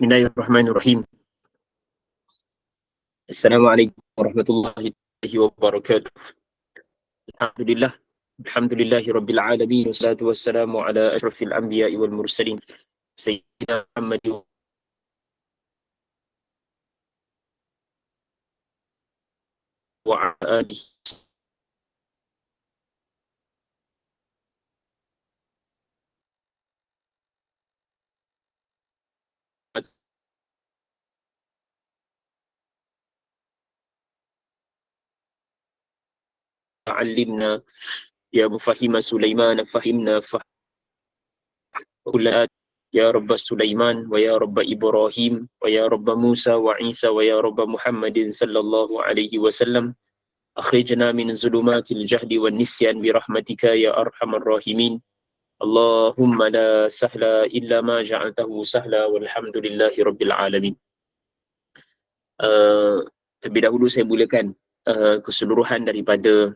Bismillahirrahmanirrahim. Assalamualaikum warahmatullahi wabarakatuh. Alhamdulillah. Alhamdulillahi rabbil alamin. Wassalatu wassalamu ala asyrafil anbiya'i wal mursalin. Sayyidina Muhammad wa ala alihi ta'allimna ya mufahima Sulaiman fahimna kulla ya Rabb Sulaiman wa ya Rabb Ibrahim wa ya Rabb Musa wa Isa wa ya Rabb Muhammadin sallallahu alaihi wasallam. Akhrijna min zulumatil jahdi wan nisyan bi rahmatika ya arhamar rahimin. Allahumma la sahla illa ma ja'altahu sahla walhamdulillahi rabbil alamin. Terlebih dahulu saya mulakan keseluruhan daripada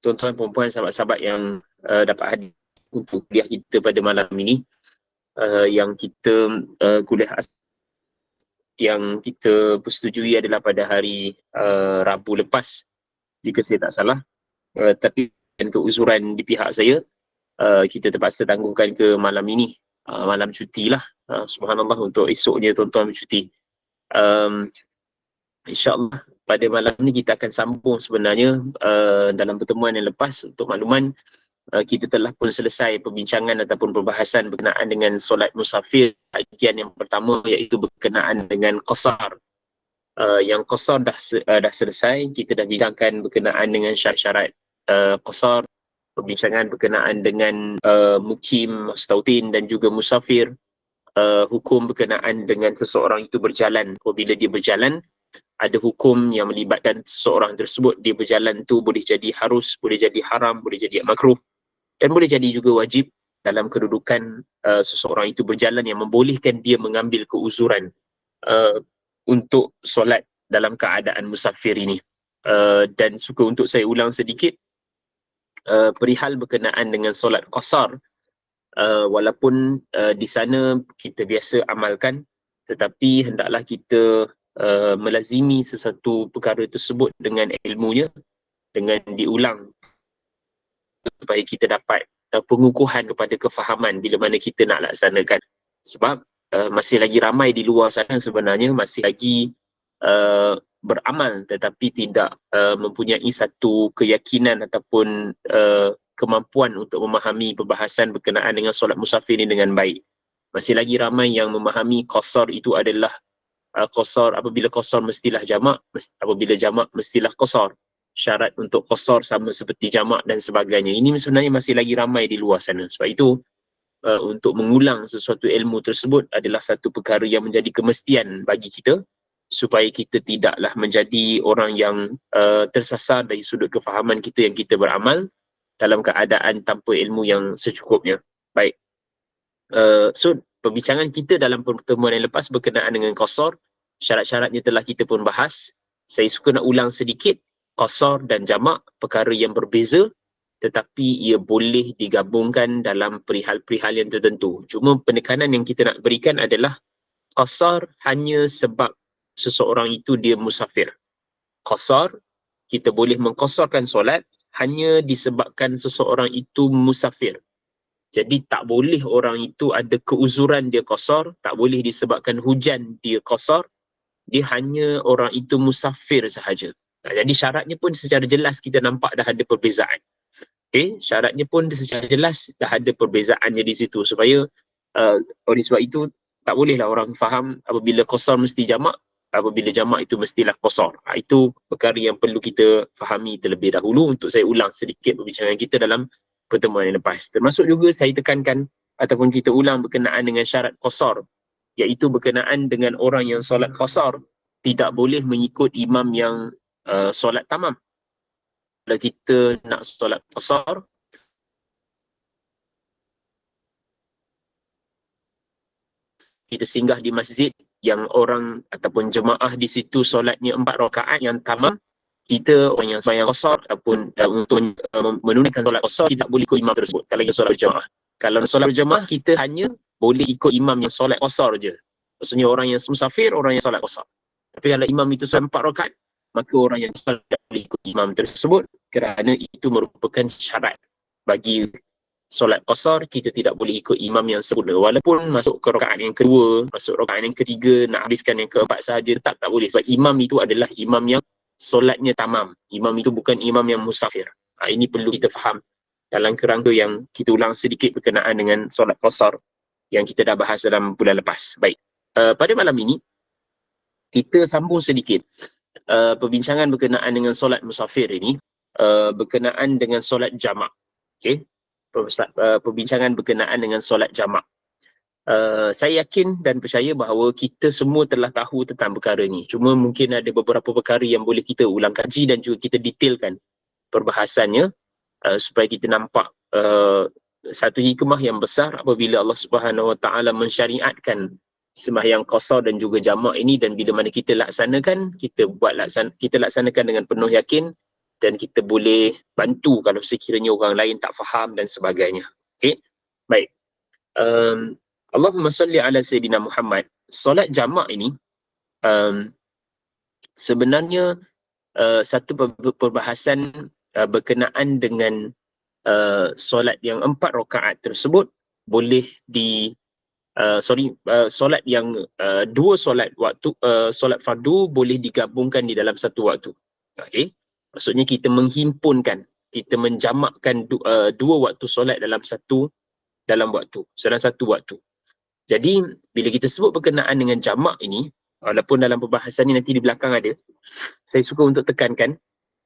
tuan-tuan perempuan sahabat-sahabat yang dapat hadir untuk kuliah kita pada malam ini, yang kita kuliah yang kita persetujui adalah pada hari Rabu lepas, jika saya tak salah. Tapi dengan keuzuran di pihak saya, kita terpaksa tangguhkan ke malam ini, malam cuti lah. Subhanallah, untuk esoknya tuan-tuan bercuti. InsyaAllah pada malam ni kita akan sambung sebenarnya dalam pertemuan yang lepas. Untuk makluman, kita telah pun selesai perbincangan ataupun perbahasan berkenaan dengan solat musafir bahagian yang pertama, iaitu berkenaan dengan qasar. Yang qasar dah selesai. Kita dah bincangkan berkenaan dengan syarat-syarat qasar, perbincangan berkenaan dengan mukim, mustautin dan juga musafir, hukum berkenaan dengan seseorang itu berjalan. Apabila dia berjalan, ada hukum yang melibatkan seseorang tersebut. Dia berjalan tu boleh jadi harus, boleh jadi haram, boleh jadi makruh, dan boleh jadi juga wajib dalam kedudukan seseorang itu berjalan, yang membolehkan dia mengambil keuzuran untuk solat dalam keadaan musafir ini. Dan suka untuk saya ulang sedikit perihal berkenaan dengan solat qasar. Walaupun di sana kita biasa amalkan, tetapi hendaklah kita melazimi sesuatu perkara tersebut dengan ilmunya, dengan diulang, supaya kita dapat pengukuhan kepada kefahaman bila mana kita nak laksanakan. Sebab masih lagi ramai di luar sana sebenarnya masih lagi beramal tetapi tidak mempunyai satu keyakinan ataupun kemampuan untuk memahami perbahasan berkenaan dengan solat musafir ini dengan baik. Masih lagi ramai yang memahami qasar itu adalah qasar, apabila qasar mestilah jamak, apabila jamak mestilah qasar. Syarat untuk qasar sama seperti jamak dan sebagainya. Ini sebenarnya masih lagi ramai di luar sana. Sebab itu untuk mengulang sesuatu ilmu tersebut adalah satu perkara yang menjadi kemestian bagi kita, supaya kita tidaklah menjadi orang yang tersasar dari sudut kefahaman kita yang kita beramal dalam keadaan tanpa ilmu yang secukupnya. Baik. So perbincangan kita dalam pertemuan yang lepas berkenaan dengan qasar, syarat-syaratnya telah kita pun bahas. Saya suka nak ulang sedikit. Qasar dan jamak perkara yang berbeza, tetapi ia boleh digabungkan dalam perihal-perihal yang tertentu. Cuma penekanan yang kita nak berikan adalah qasar hanya sebab seseorang itu dia musafir. Qasar, kita boleh mengqasarkan solat hanya disebabkan seseorang itu musafir. Jadi tak boleh orang itu ada keuzuran dia qasar, tak boleh disebabkan hujan dia qasar, dia hanya orang itu musafir sahaja. Jadi syaratnya pun secara jelas kita nampak dah ada perbezaan. Okay? Syaratnya pun secara jelas dah ada perbezaannya di situ, supaya oleh sebab itu tak bolehlah orang faham apabila qasar mesti jamak, apabila jamak itu mestilah qasar. Itu perkara yang perlu kita fahami terlebih dahulu. Untuk saya ulang sedikit perbincangan kita dalam pertemuan yang lepas. Termasuk juga saya tekankan ataupun kita ulang berkenaan dengan syarat qasar, iaitu berkenaan dengan orang yang solat qasar tidak boleh mengikut imam yang solat tamam. Kalau kita nak solat qasar, kita singgah di masjid yang orang ataupun jemaah di situ solatnya 4 rakaat yang tamam, kita orang yang sembahyang qasar ataupun untuk menunaikan solat qasar, kita tak boleh ikut imam tersebut kalau kita solat berjemaah. Kalau solat berjemaah, kita hanya boleh ikut imam yang solat qasar je. Maksudnya orang yang musafir, orang yang solat qasar. Tapi kalau imam itu solat 4 rakaat, maka orang yang solat tak boleh ikut imam tersebut, kerana itu merupakan syarat bagi solat qasar. Kita tidak boleh ikut imam yang sebut. Walaupun masuk ke rakaat yang kedua, masuk rakaat yang ketiga, nak habiskan yang keempat sahaja, tetap tak boleh. Sebab imam itu adalah imam yang solatnya tamam. Imam itu bukan imam yang musafir. Ini perlu kita faham dalam kerangka yang kita ulang sedikit berkenaan dengan solat qasar yang kita dah bahas dalam bulan lepas. Baik, pada malam ini kita sambung sedikit perbincangan berkenaan dengan solat musafir ini, berkenaan dengan solat jamak. Okey, perbincangan berkenaan dengan solat jamak. Saya yakin dan percaya bahawa kita semua telah tahu tentang perkara ini. Cuma mungkin ada beberapa perkara yang boleh kita ulang kaji dan juga kita detailkan perbahasannya, supaya kita nampak satu hikmah yang besar apabila Allah Subhanahu Wa Taala mensyariatkan sembahyang qasar dan juga jamak ini, dan bila mana kita laksanakan, kita laksanakan dengan penuh yakin, dan kita boleh bantu kalau sekiranya orang lain tak faham dan sebagainya. Okey, baik. Allahumma salli ala Sayyidina Muhammad. Solat jamak ini sebenarnya satu perbahasan berkenaan dengan solat yang 4 rakaat tersebut boleh solat yang 2 solat waktu, solat fardu boleh digabungkan di dalam satu waktu. Okey, maksudnya kita menghimpunkan, kita menjamakkan 2 waktu solat dalam satu waktu. Jadi bila kita sebut berkenaan dengan jamak ini, walaupun dalam perbahasan ini nanti di belakang ada, saya suka untuk tekankan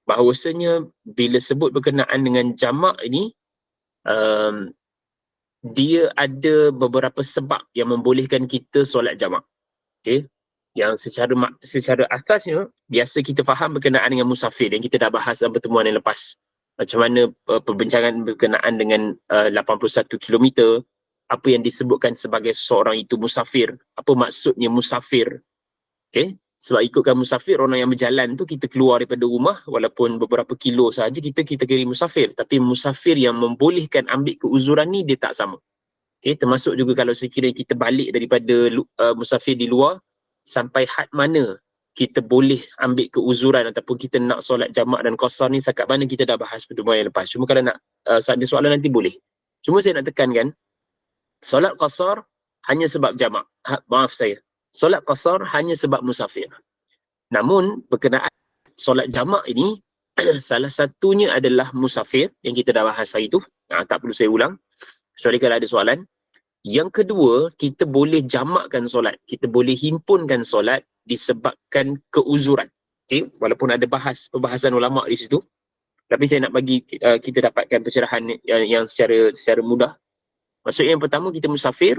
bahawasanya bila sebut berkenaan dengan jamak ini, dia ada beberapa sebab yang membolehkan kita solat jamak. Okey, yang secara asasnya biasa kita faham berkenaan dengan musafir yang kita dah bahas dalam pertemuan yang lepas. Macam mana perbincangan berkenaan dengan 81 km, apa yang disebutkan sebagai seorang itu musafir, apa maksudnya musafir. Okey, sebab ikutkan musafir, orang yang berjalan tu kita keluar daripada rumah walaupun beberapa kilo sahaja, kita kira musafir. Tapi musafir yang membolehkan ambil keuzuran ni dia tak sama. Okey, termasuk juga kalau sekiranya kita balik daripada musafir di luar, sampai had mana kita boleh ambil keuzuran ataupun kita nak solat jamak dan qasar ni, setakat mana kita dah bahas pertemuan yang lepas. Cuma kalau nak ada soalan nanti boleh. Cuma saya nak tekankan, solat qasar hanya sebab jamak. Solat qasar hanya sebab musafir. Namun berkenaan solat jamak ini, salah satunya adalah musafir yang kita dah bahas hari itu. Tak perlu saya ulang, kecuali kalau ada soalan. Yang kedua, kita boleh jamakkan solat, kita boleh himpunkan solat disebabkan keuzuran. Okay? Walaupun ada perbahasan ulama di situ, tapi saya nak bagi kita dapatkan pencerahan yang secara mudah. Maksudnya yang pertama, kita musafir.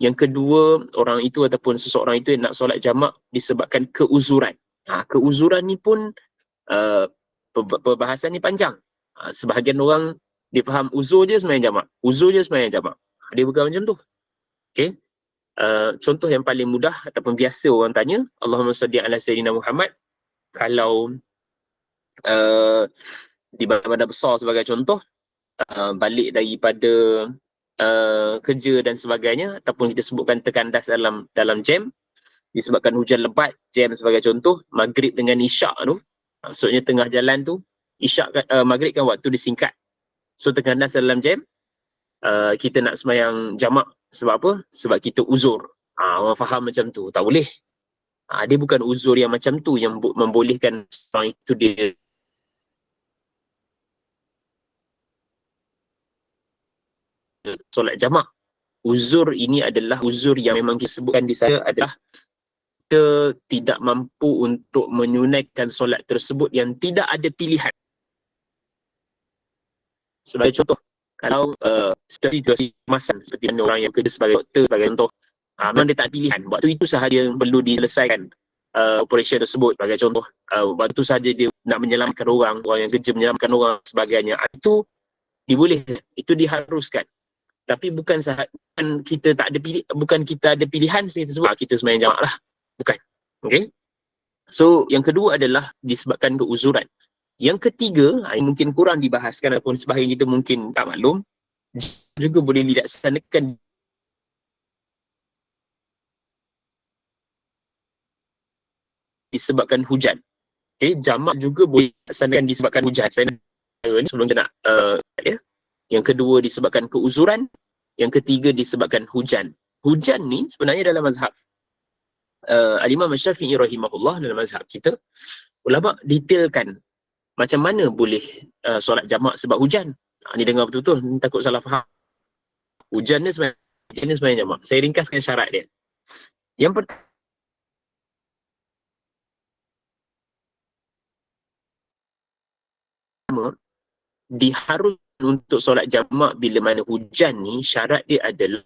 Yang kedua, orang itu ataupun seseorang itu yang nak solat jamak disebabkan keuzuran. Keuzuran ni pun perbahasan ni panjang. Sebahagian orang dia faham uzur je sembahyang jamak. Uzur je sembahyang jamak. Dia bukan macam tu. Okey. Contoh yang paling mudah ataupun biasa orang tanya, Allahumma salli ala Sayyidina Muhammad. Kalau di bandar besar sebagai contoh, balik daripada kerja dan sebagainya, ataupun kita sebutkan terkandas dalam jam disebabkan hujan lebat, jam sebagai contoh, maghrib dengan isyak tu, maksudnya tengah jalan tu, isyak maghrib kan waktu disingkat, so terkandas dalam jam, kita nak sembahyang jamak. Sebab apa? Sebab kita uzur. Orang faham macam tu, tak boleh. Dia bukan uzur yang macam tu yang membolehkan orang itu dia solat jamak. Uzur ini adalah uzur yang memang disebutkan di sana adalah kita tidak mampu untuk menunaikan solat tersebut yang tidak ada pilihan. Sebagai contoh, kalau situasi kemasan seperti mana orang yang kerja sebagai doktor sebagai contoh, memang dia tak ada pilihan. Waktu itu sahaja yang perlu diselesaikan operation tersebut sebagai contoh. Waktu itu sahaja dia nak menyelamatkan orang yang kerja menyelamatkan orang sebagainya. Itu dibolehkan, itu diharuskan. Tapi bukan kita tak ada bukan kita ada pilihan kita sebut kita sembahyang jamak lah. Bukan. Okey. So yang kedua adalah disebabkan keuzuran. Yang ketiga, ini mungkin kurang dibahaskan ataupun sebahagian kita mungkin tak maklum, juga boleh dilaksanakan disebabkan hujan. Okay, jamak juga boleh dilaksanakan disebabkan hujan. Saya nak sebelum kita nak ya. Yang kedua disebabkan keuzuran, yang ketiga disebabkan hujan. Hujan ni sebenarnya dalam mazhab Al-Imam Syafi'i rahimahullah, dalam mazhab kita, ulama detailkan macam mana boleh solat jamak sebab hujan. Ni dengar betul-betul, takut salah faham. Hujan ni sebenarnya jamak. Saya ringkaskan syarat dia. Yang pertama, diharuskan untuk solat jamak bila mana hujan ni, syarat dia adalah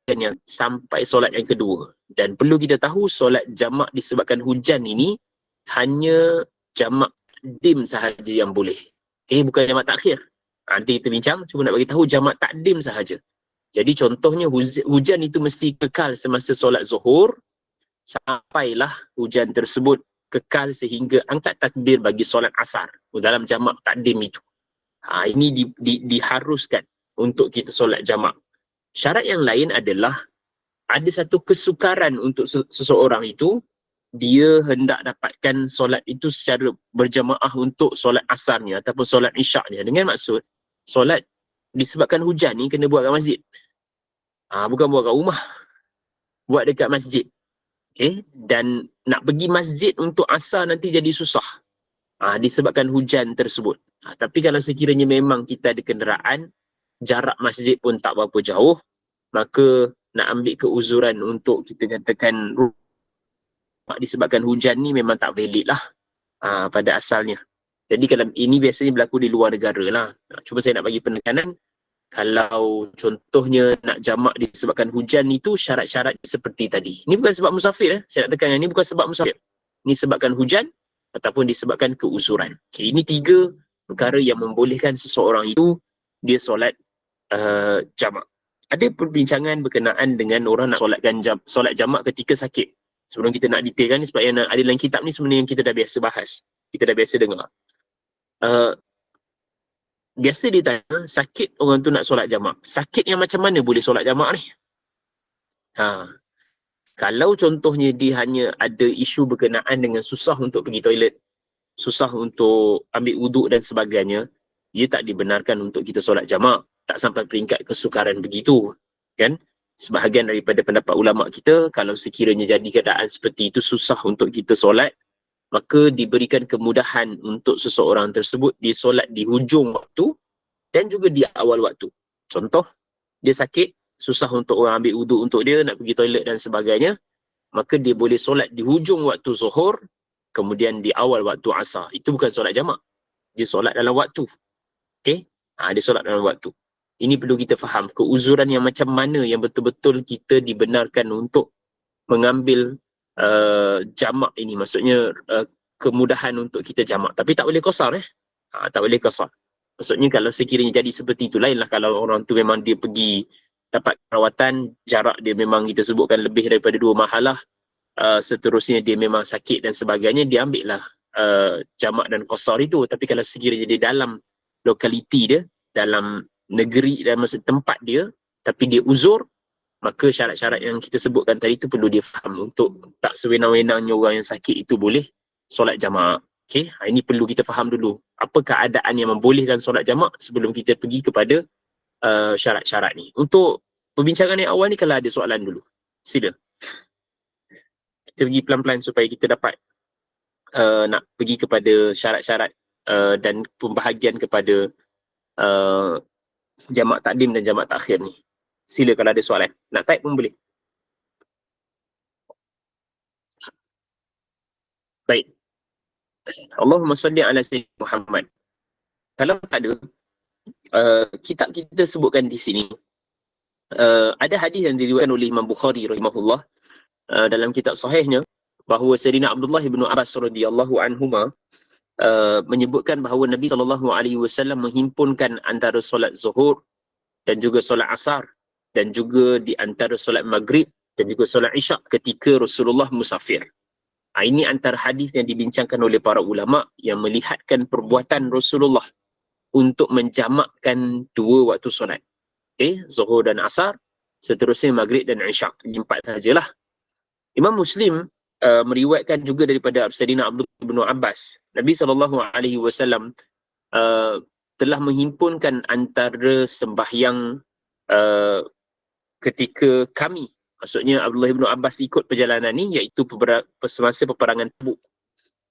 yang sampai solat yang kedua. Dan perlu kita tahu solat jamak disebabkan hujan ini hanya jamak takdim sahaja yang boleh. Okay, bukan jamak takhir. Nanti kita bincang, cuma nak bagi tahu jamak takdim sahaja. Jadi contohnya hujan itu mesti kekal semasa solat zuhur sampailah hujan tersebut kekal sehingga angkat takbir bagi solat asar dalam jamak takdim itu. Ini diharuskan untuk kita solat jamak. Syarat yang lain adalah ada satu kesukaran untuk seseorang itu, dia hendak dapatkan solat itu secara berjamaah untuk solat asarnya ataupun solat isyaknya, dengan maksud solat disebabkan hujan ni kena buat kat masjid. Bukan buat kat rumah, buat dekat masjid. Okay? Dan nak pergi masjid untuk asar nanti jadi susah disebabkan hujan tersebut. Tapi kalau sekiranya memang kita ada kenderaan, jarak masjid pun tak berapa jauh, maka nak ambil keuzuran untuk kita katakan disebabkan hujan ni memang tak valid lah pada asalnya. Jadi kalau ini biasanya berlaku di luar negara lah. Cuba saya nak bagi penekanan, kalau contohnya nak jamak disebabkan hujan itu, syarat-syarat seperti tadi. Ini bukan sebab musafir. Saya nak tekankan, ini bukan sebab musafir. Ini sebabkan hujan ataupun disebabkan keuzuran. Okay, ini 3 perkara yang membolehkan seseorang itu dia solat jamak. Ada perbincangan berkenaan dengan orang nak solat jamak ketika sakit. Sebelum kita nak detailkan ni, sebab yang ada dalam kitab ni sebenarnya yang kita dah biasa bahas. Kita dah biasa dengar. Biasa dia tanya, sakit orang tu nak solat jamak. Sakit yang macam mana boleh solat jamak ni? Kalau contohnya dia hanya ada isu berkenaan dengan susah untuk pergi toilet, susah untuk ambil wuduk dan sebagainya, dia tak dibenarkan untuk kita solat jamak. Tak sampai peringkat kesukaran begitu. Kan? Sebahagian daripada pendapat ulama kita, kalau sekiranya jadi keadaan seperti itu susah untuk kita solat, maka diberikan kemudahan untuk seseorang tersebut dia solat di hujung waktu dan juga di awal waktu. Contoh, dia sakit, susah untuk orang ambil wuduk untuk dia, nak pergi toilet dan sebagainya, maka dia boleh solat di hujung waktu zuhur, kemudian di awal waktu asar. Itu bukan solat jamak. Dia solat dalam waktu. Okay? Dia solat dalam waktu. Ini perlu kita faham, keuzuran yang macam mana yang betul-betul kita dibenarkan untuk mengambil jamak ini. Maksudnya kemudahan untuk kita jamak. Tapi tak boleh qasar. Tak boleh qasar. Maksudnya kalau sekiranya jadi seperti itu, lainlah kalau orang tu memang dia pergi dapat perawatan, jarak dia memang kita sebutkan lebih daripada 2 mahalah, seterusnya dia memang sakit dan sebagainya, dia ambil lah jamak dan qasar itu. Tapi kalau sekiranya dia dalam lokaliti dia, dalam negeri dan tempat dia, tapi dia uzur, maka syarat-syarat yang kita sebutkan tadi itu perlu dia faham untuk tak sewenang-wenangnya orang yang sakit itu boleh solat jamak. Okay? Ini perlu kita faham dulu. Apa keadaan yang membolehkan solat jamak sebelum kita pergi kepada syarat-syarat ni. Untuk perbincangan yang awal ni, kalau ada soalan dulu, sila. Kita pergi pelan-pelan supaya kita dapat nak pergi kepada syarat-syarat dan pembahagian kepada jamak takdim dan jamak takhir ni. Sila kalau ada soalan. Nak type pun boleh. Baik. Allahumma salli ala sayyidina Muhammad. Kalau tak ada, kitab kita sebutkan di sini, ada hadis yang diriwayatkan oleh Imam Bukhari rahimahullah dalam kitab sahihnya, bahawa Sayyidina Abdullah bin Abbas radhiyallahu anhuma menyebutkan bahawa Nabi SAW menghimpunkan antara solat zuhur dan juga solat asar, dan juga di antara solat maghrib dan juga solat isyak ketika Rasulullah musafir. Ini antara hadis yang dibincangkan oleh para ulama yang melihatkan perbuatan Rasulullah untuk menjamakkan 2 waktu solat. Okay, zuhur dan asar, seterusnya maghrib dan isyak. 4 sajalah. Imam Muslim meriwayatkan juga daripada Sayyidina Abdullah bin Abbas, Nabi SAW telah menghimpunkan antara sembahyang ketika kami, maksudnya Abdullah bin Abbas ikut perjalanan ni, iaitu semasa peperangan Tabuk.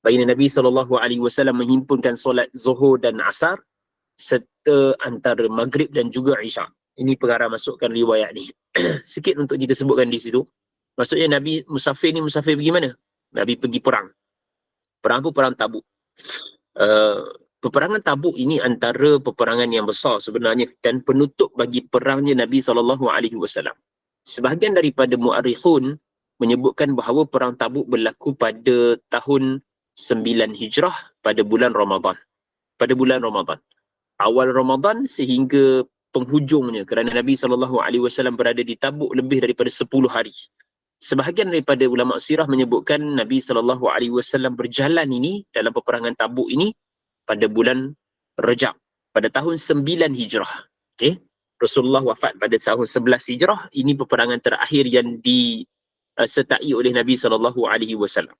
Baginda Nabi SAW menghimpunkan solat Zuhur dan Asar serta antara Maghrib dan juga Isya. Ini pengarah masukkan riwayat ni. Sikit untuk kita sebutkan di situ. Maksudnya Nabi musafir ni musafir pergi mana? Nabi pergi perang. Perang apa? Perang Tabuk. Peperangan Tabuk ini antara peperangan yang besar sebenarnya dan penutup bagi perangnya Nabi SAW. Sebahagian daripada mu'arikhun menyebutkan bahawa perang Tabuk berlaku pada tahun 9 Hijrah pada bulan Ramadan. Pada bulan Ramadan. Awal Ramadan sehingga penghujungnya, kerana Nabi SAW berada di Tabuk lebih daripada 10 hari. Sebahagian daripada ulama sirah menyebutkan Nabi SAW berjalan ini dalam peperangan Tabuk ini pada bulan Rajab, pada tahun 9 Hijrah. Okay? Rasulullah wafat pada tahun 11 Hijrah. Ini peperangan terakhir yang disertai oleh Nabi SAW.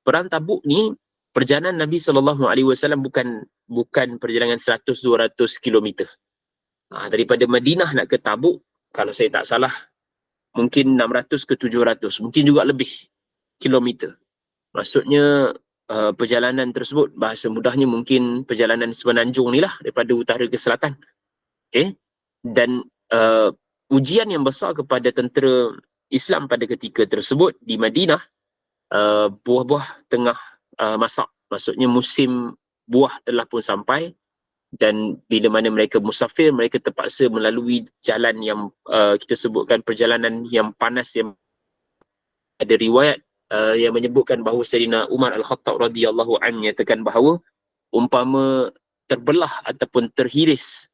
Perang Tabuk ni, perjalanan Nabi SAW bukan perjalanan 100-200 km. Daripada Madinah nak ke Tabuk, kalau saya tak salah, mungkin 600 ke 700, mungkin juga lebih kilometer. Maksudnya perjalanan tersebut, bahasa mudahnya mungkin perjalanan semenanjung ni lah, daripada utara ke selatan. Okay? Dan ujian yang besar kepada tentera Islam pada ketika tersebut di Madinah, buah-buah tengah masak. Maksudnya musim buah telah pun sampai, dan bila mana mereka musafir, mereka terpaksa melalui jalan yang kita sebutkan perjalanan yang panas. Yang ada riwayat yang menyebutkan bahawa Sayyidina Umar Al-Khattab radhiyallahu anhu menyatakan bahawa umpama terbelah ataupun terhiris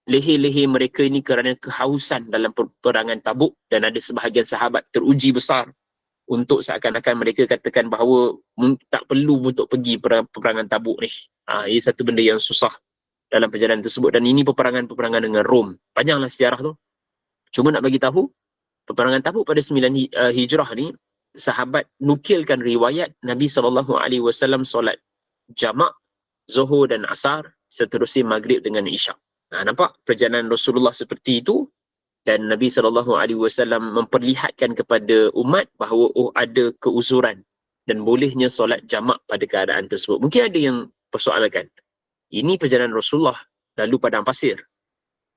leher-leher mereka ini kerana kehausan dalam peperangan Tabuk, dan ada sebahagian sahabat teruji besar untuk seakan-akan mereka katakan bahawa tak perlu untuk pergi peperangan Tabuk ni. Ini satu benda yang susah dalam perjalanan tersebut, dan ini peperangan dengan Rom. Panjanglah sejarah tu. Cuma nak bagi tahu, peperangan Tabuk pada 9 Hijrah ni, sahabat nukilkan riwayat Nabi SAW solat jamak Zuhur dan Asar, seterusnya Maghrib dengan Isya. Nampak perjalanan Rasulullah seperti itu, dan Nabi SAW memperlihatkan kepada umat bahawa ada keuzuran dan bolehnya solat jamak pada keadaan tersebut. Mungkin ada yang persoalkan, ini perjalanan Rasulullah, lalu padang pasir.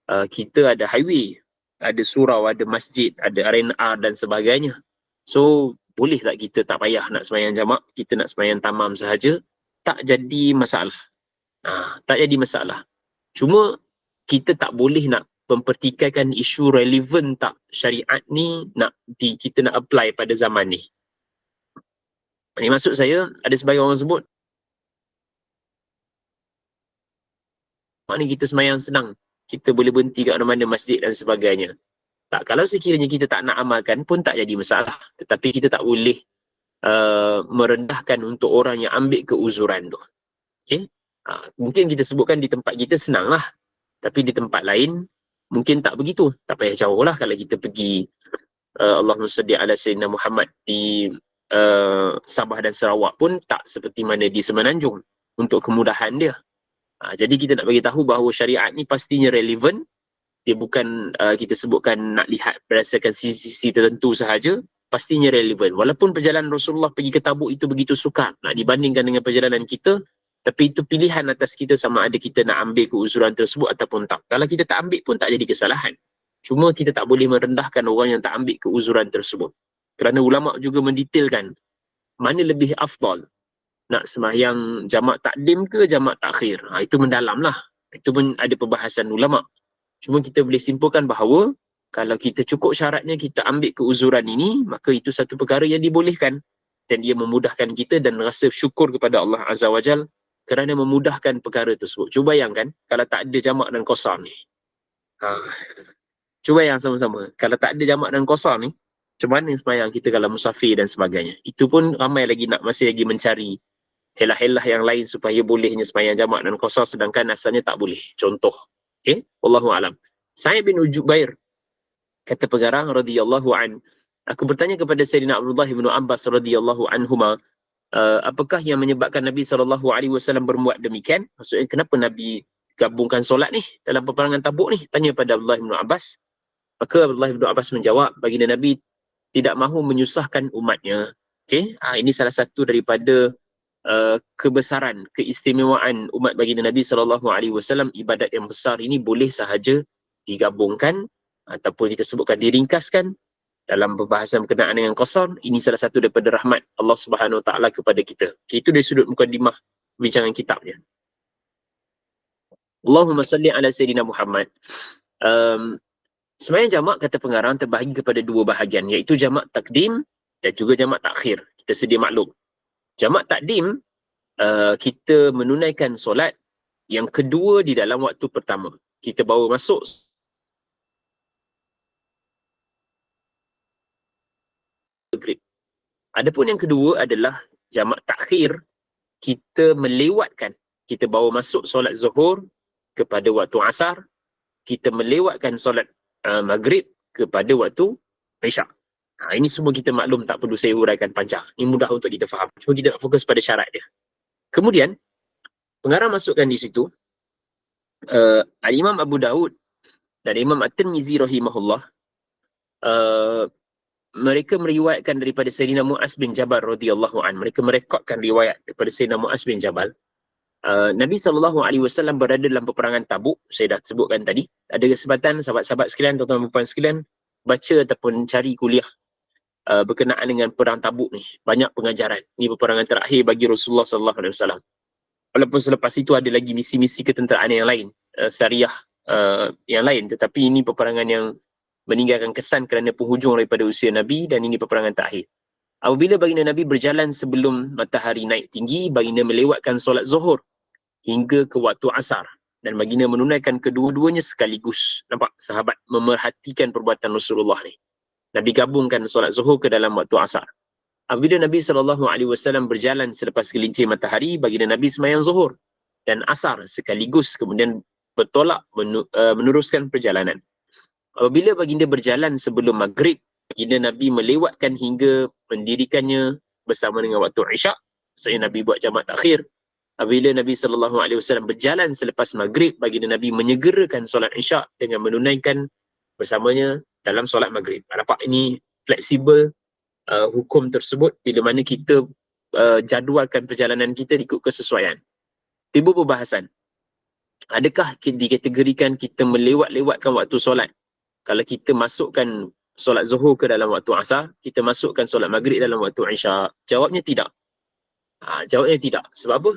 Kita ada highway, ada surau, ada masjid, ada arena dan sebagainya. So, boleh tak kita tak payah nak sembahyang jamak, kita nak sembahyang tamam sahaja? Tak jadi masalah. Tak jadi masalah. Cuma, kita tak boleh nak mempertikaikan isu relevan tak syariat ni kita nak apply pada zaman ni. Ini maksud saya, ada sebagian orang sebut, maknanya kita sembahyang senang, kita boleh berhenti kat mana-mana masjid dan sebagainya. Tak, kalau sekiranya kita tak nak amalkan pun tak jadi masalah. Tetapi kita tak boleh merendahkan untuk orang yang ambil keuzuran tu. Okay? Mungkin kita sebutkan di tempat kita senang lah, tapi di tempat lain mungkin tak begitu. Tak payah jauh lah kalau kita pergi Allahumma salli ala Sayyidina Muhammad di Sabah dan Sarawak pun tak seperti mana di Semenanjung untuk kemudahan dia. Jadi kita nak bagi tahu bahawa syariat ni pastinya relevan. Dia bukan kita sebutkan nak lihat berdasarkan sisi-sisi tertentu sahaja, pastinya relevan. Walaupun perjalanan Rasulullah pergi ke Tabuk itu begitu sukar nak dibandingkan dengan perjalanan kita, tapi itu pilihan atas kita sama ada kita nak ambil keuzuran tersebut ataupun tak. Kalau kita tak ambil pun tak jadi kesalahan. Cuma kita tak boleh merendahkan orang yang tak ambil keuzuran tersebut. Kerana ulama' juga mendetailkan mana lebih afdal, nak sembahyang jamak takdim ke jamak takhir. Itu mendalam lah. Itu pun ada perbahasan ulama'. Cuma kita boleh simpulkan bahawa kalau kita cukup syaratnya kita ambil keuzuran ini, maka itu satu perkara yang dibolehkan. Dan dia memudahkan kita dan rasa syukur kepada Allah Azza wa Jal kerana memudahkan perkara tersebut. Cuba bayangkan kalau tak ada jamak dan qasar ni. Cuba yang sama-sama. Kalau tak ada jamak dan qasar ni, macam mana sembahyang kita kalau musafir dan sebagainya. Itu pun ramai lagi masih lagi mencari helah-helah yang lain supaya bolehnya sembahyang jamak dan qasar sedangkan asalnya tak boleh. Contoh. Okay? Wallahu alam. Sa'id bin Jubair, kata pengarang radhiyallahu an, Aku bertanya kepada Sayyidina Abdullah bin Abbas radhiyallahu anhuma, apakah yang menyebabkan Nabi SAW berbuat demikian? Maksudnya kenapa Nabi gabungkan solat ni dalam peperangan Tabuk ni? Tanya pada Abdullah bin Abbas. Maka Abdullah bin Abbas menjawab, baginda Nabi tidak mahu menyusahkan umatnya. Okey, ini salah satu daripada kebesaran, keistimewaan umat baginda Nabi SAW. Ibadat yang besar ini boleh sahaja digabungkan ataupun kita sebutkan diringkaskan dalam pembahasan berkenaan dengan qasar. Ini salah satu daripada rahmat Allah Subhanahu Wa Taala kepada kita. Okay, itu dari sudut mukadimah bincangan kitabnya. Allahumma salli ala Sayyidina Muhammad. Sembahyang jamak, kata pengarang, terbahagi kepada dua bahagian, iaitu jamak takdim dan juga jamak takhir. Kita sedia maklum. Jamak takdim, kita menunaikan solat yang kedua di dalam waktu pertama. Kita bawa masuk maghrib. Adapun yang kedua adalah jamak takhir, kita melewatkan, kita bawa masuk solat zuhur kepada waktu asar, kita melewatkan solat maghrib kepada waktu isyak. Ini semua kita maklum, tak perlu saya huraikan panjang. Ini mudah untuk kita faham. Cuma kita nak fokus pada syarat dia. Kemudian, pengarang masukkan di situ, Imam Abu Daud dan Imam At-Tirmizi rahimahullah, mereka meriwayatkan daripada Sayyidina Mu'az bin Jabal radhiyallahu an. Mereka merekodkan riwayat daripada Sayyidina Mu'az bin Jabal. Nabi SAW berada dalam peperangan Tabuk, saya dah sebutkan tadi. Ada kesempatan sahabat-sahabat sekalian, tuan-tuan dan puan sekalian, baca ataupun cari kuliah berkenaan dengan perang Tabuk ni. Banyak pengajaran. Ini peperangan terakhir bagi Rasulullah SAW. Walaupun selepas itu ada lagi misi-misi ketenteraan yang lain, syariah yang lain, tetapi ini peperangan yang meninggalkan kesan kerana penghujung daripada usia Nabi, dan ini peperangan terakhir. Apabila baginda Nabi berjalan sebelum matahari naik tinggi, baginda melewatkan solat zuhur hingga ke waktu asar, dan baginda menunaikan kedua-duanya sekaligus. Nampak sahabat memerhatikan perbuatan Rasulullah ni. Nabi gabungkan solat zuhur ke dalam waktu asar. Apabila Nabi SAW berjalan selepas gelincir matahari, baginda Nabi sembahyang zuhur dan asar sekaligus, kemudian bertolak meneruskan perjalanan. Apabila baginda berjalan sebelum maghrib, baginda Nabi melewatkan hingga mendirikannya bersama dengan waktu isyak. Maksudnya Nabi buat jamak takhir. Apabila Nabi SAW berjalan selepas maghrib, baginda Nabi menyegerakan solat isyak dengan menunaikan bersamanya dalam solat maghrib. Nampak ini fleksibel hukum tersebut bila mana kita jadualkan perjalanan kita ikut kesesuaian. Timbul perbahasan, adakah dikategorikan kita melewat-lewatkan waktu solat? Kalau kita masukkan solat zuhur ke dalam waktu asar, kita masukkan solat maghrib dalam waktu isyak? Jawabnya tidak. Jawabnya tidak. Sebab apa?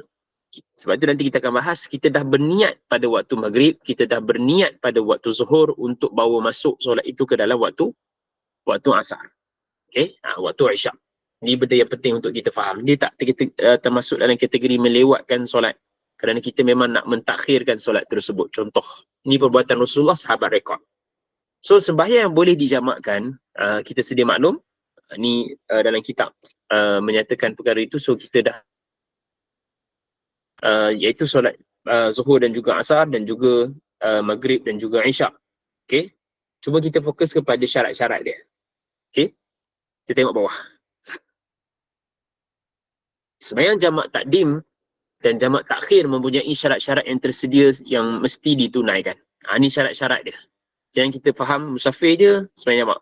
Sebab itu nanti kita akan bahas, kita dah berniat pada waktu maghrib, kita dah berniat pada waktu zuhur untuk bawa masuk solat itu ke dalam waktu asar. Okey, waktu isyak. Ini benda yang penting untuk kita faham. Dia tak termasuk dalam kategori melewatkan solat, kerana kita memang nak mentakhirkan solat tersebut. Contoh, ini perbuatan Rasulullah, sahabat rekod. So, sembahyang yang boleh dijamakkan, kita sedia maklum, ini dalam kitab menyatakan perkara itu. So, kita dah iaitu solat zuhur dan juga asar, dan juga maghrib dan juga isyak. Okey, cuba kita fokus kepada syarat-syarat dia. Okey, kita tengok bawah. Sembahyang jamak takdim dan jamak takhir mempunyai syarat-syarat yang tersedia yang mesti ditunaikan. Ini syarat-syarat dia. Jangan kita faham musafir je sembahyang jamak,